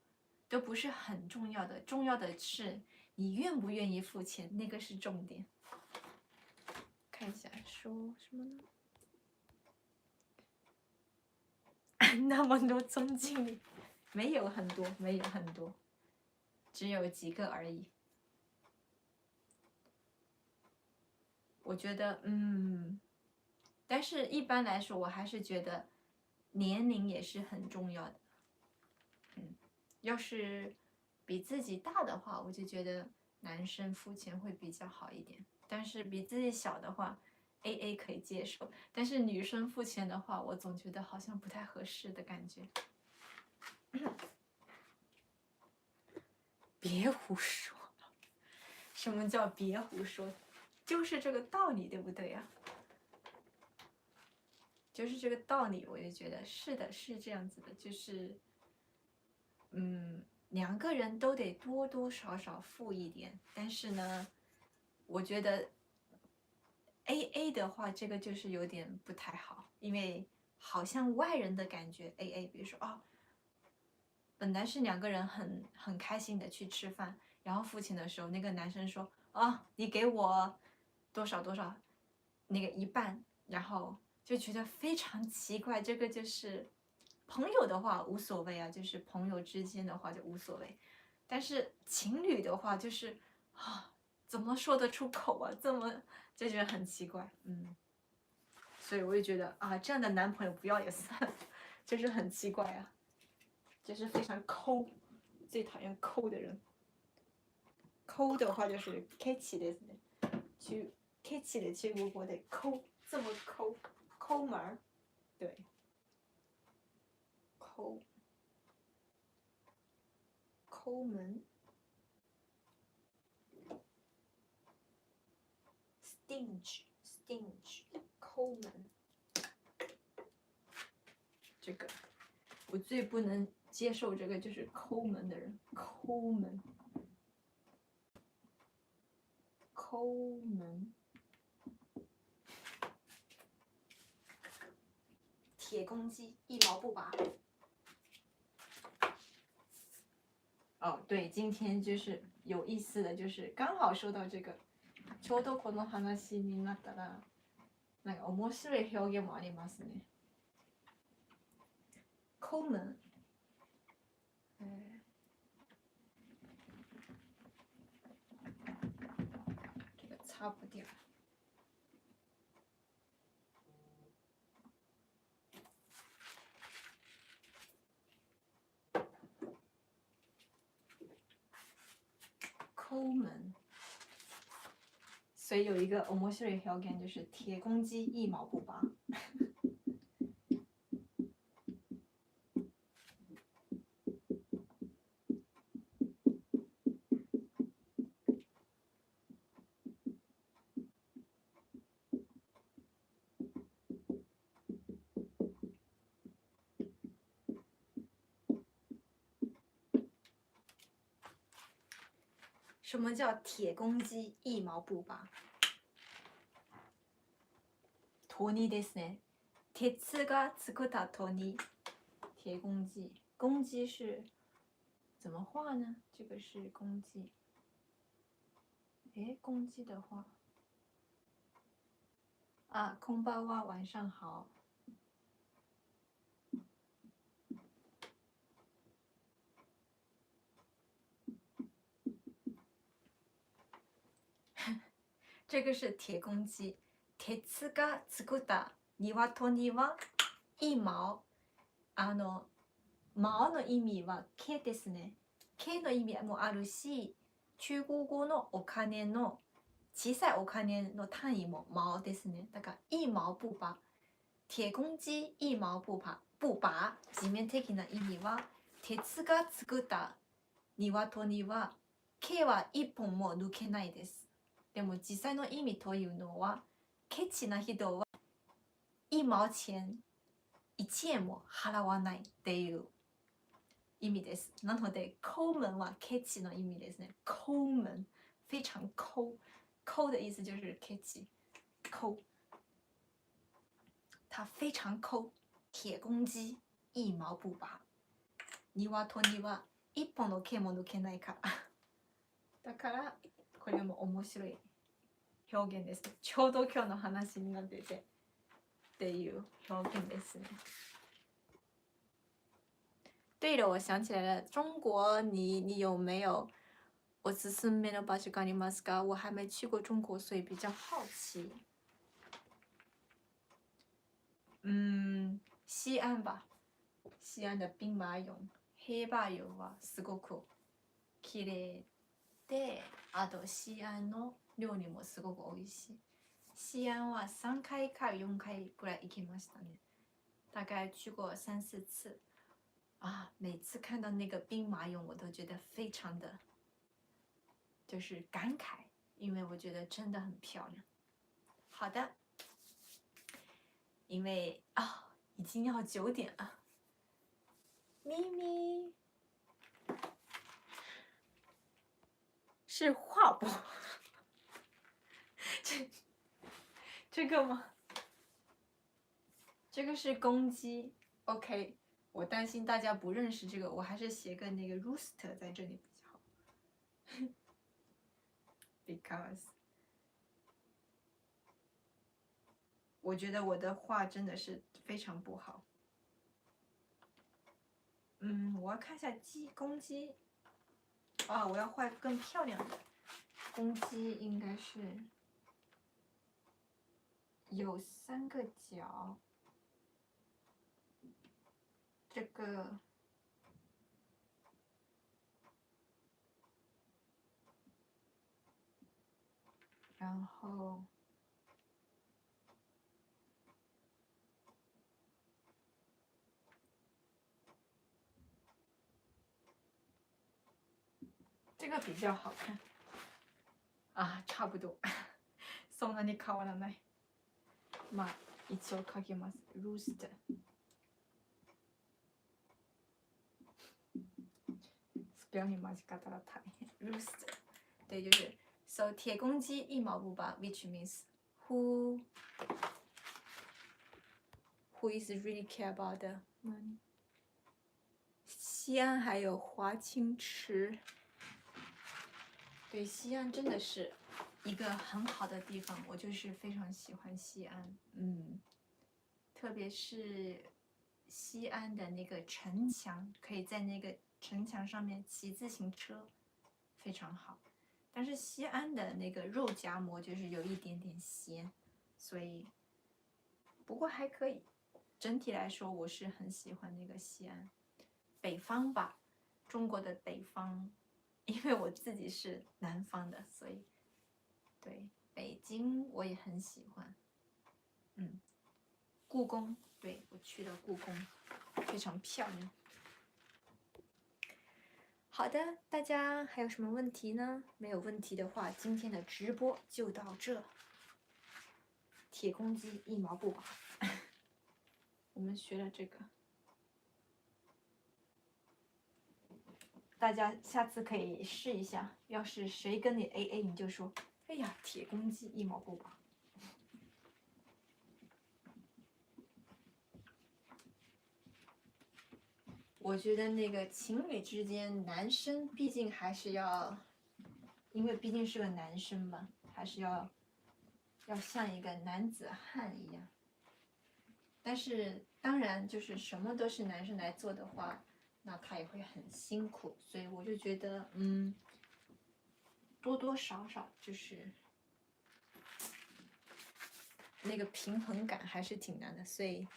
不是很重要的，重要的是你愿不愿意付钱，那个是重点。看一下说什么呢？那么多尊敬你，没有很多，没有很多，只有几个而已。我觉得，但是一般来说，我还是觉得年龄也是很重要的。要是比自己大的话，我就觉得男生付钱会比较好一点。但是比自己小的话，AA 可以接受。但是女生付钱的话，我总觉得好像不太合适的感觉。别胡说！什么叫别胡说？就是这个道理，对不对呀？就是这个道理，我就觉得是的，是这样子的，就是，两个人都得多多少少付一点，但是呢，我觉得 AA 的话，这个就是有点不太好，因为好像外人的感觉 AA，比如说本来是两个人很开心的去吃饭，然后付钱的时候，那个男生说你给我多少多少，那个一半，然后就觉得非常奇怪。这个就是朋友的话无所谓啊，就是朋友之间的话就无所谓，但是情侣的话就是怎么说得出口啊？这么就觉得很奇怪，所以我就觉得这样的男朋友不要也算了，就是很奇怪啊，就是非常抠，最讨厌抠的人。抠的话就是ケチですね。ケチ的中国得抠，这么抠门儿，对，抠门 ，stinge 抠门，这个我最不能接受，这个就是抠门的人，抠门。铁公鸡一毛不拔。对，今天就是有意思的，就是刚好说到这个。ちょうどこの話になったら、なんか面白い表現もありますね。抠门。这个擦不掉。抠门，所以有一个面白い表現就是铁公鸡一毛不拔。什么叫铁公鸡一毛不拔？鳥ですね。鉄が作った鳥。铁公鸡，公鸡是怎么画呢？这个是公鸡。公鸡的话，こんばんは，晚上好。这个是铁公鸡。鉄が作った鶏は一毛。毛の意味は毛ですね。毛の意味もあるし、中国語のお金の小さいお金の単位も毛ですね。だから一毛不拔。铁公鸡一毛不拔。字面的な意味は鉄が作った鶏は毛は一本も抜けないです。でも実際の意味というのは、ケチな人は一毛钱、1円も払わないっていう意味です。なので、抠门はケチの意味ですね。抠门，非常抠。抠的意思就是ケチ，抠。他非常抠，铁公鸡一毛不拔。鶏は一本の毛も抜けないから。だからこれも面白い表現です。ちょうど今日の話になっててっていう表現ですね。对了，我想起来了，中国你有没有おすすめの場所がありますか？我还没去过中国，所以比较好奇。西安吧。西安的兵馬俑、兵馬俑はすごく綺麗で、あと西安の料理もすごく美味しい。西安は3回か4回ぐらい行きましたね。大概去过3、4次。啊，每次看到那个兵马俑，我都觉得非常的，就是感慨，因为我觉得真的很漂亮。好的，因为已经要9点了。咪咪是画布，这个吗？这个是公鸡。OK， 我担心大家不认识这个，我还是写个那个 rooster 在这里比较好。Because 我觉得我的画真的是非常不好。我要看一下公鸡。我要画更漂亮的。公鸡应该是有3个角，这个然后这个比较好看差不多。そんなに変わらない。まあ一応描きます。rooster。スペルに間違ったら大変。rooster。对，就是 so 铁公鸡一毛不拔 ，which means who is really care about the money。西安还有华清池。对，西安真的是一个很好的地方，我就是非常喜欢西安。特别是西安的那个城墙，可以在那个城墙上面骑自行车，非常好。但是西安的那个肉夹馍就是有一点点咸，所以不过还可以。整体来说，我是很喜欢那个西安。北方吧，中国的北方。因为我自己是南方的，所以对北京我也很喜欢。故宫，对，我去了故宫，非常漂亮。好的，大家还有什么问题呢？没有问题的话，今天的直播就到这。铁公鸡一毛不拔。我们学了这个。大家下次可以试一下，要是谁跟你 AA， 你就说：“哎呀，铁公鸡一毛不拔。”我觉得那个情侣之间，男生毕竟还是要，因为毕竟是个男生嘛，还是要像一个男子汉一样。但是当然，就是什么都是男生来做的话。那他也会很辛苦，所以我就觉得，多多少少就是那个平衡感还是挺难的，所以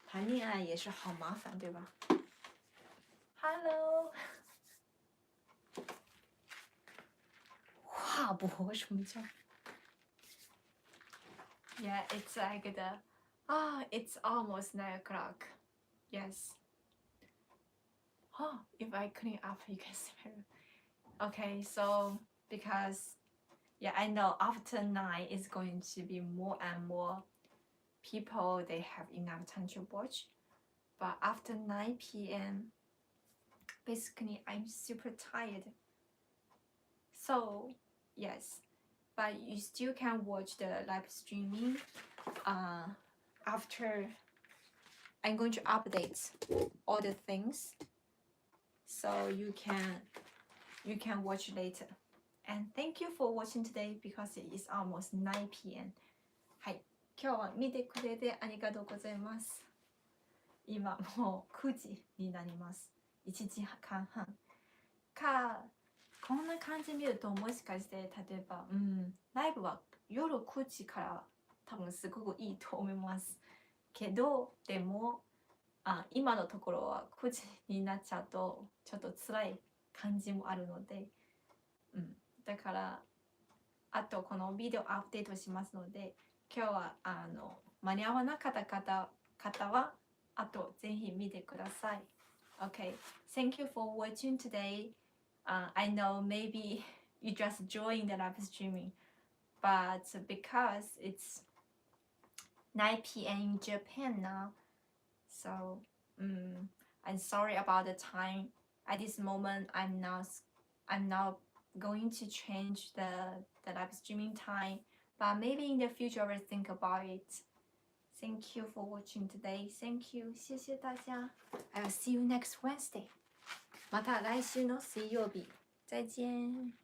谈恋爱也是好麻烦，对吧 ？Hello， 画博什么叫 ？Yeah, it's like it's almost 9 o'clock. Yes. If I clean up, you can smell. Okay, so because yeah, I know after 9 is going to be more and more people they have enough time to watch, but after 9 p.m. basically I'm super tired. So yes, but you still can watch the live streaming after I'm going to update all the things, so you can watch later. And thank you for watching today because it is almost 9 p.m. はい、今日は見てくれてありがとうございます。今もう9時になります。1時間半か、こんな感じ見るともしかして例えば、ライブは夜9時から多分すごくいいと思いますけど、でも今のところは9時になっちゃうとちょっと辛い感じもあるので、だからあとこのビデオアップデートしますので、今日は間に合わなかった方はあとぜひ見てください。Okay, thank you for watching today. I know maybe you just joined the live streaming, but because it's 9 p.m. in Japan now, so I'm sorry about the time. At this moment, I'm not going to change the live streaming time, but maybe in the future I will think about it. Thank you for watching today. Thank you. 谢谢大家。I will see you next Wednesday. また来週の水曜日。再见。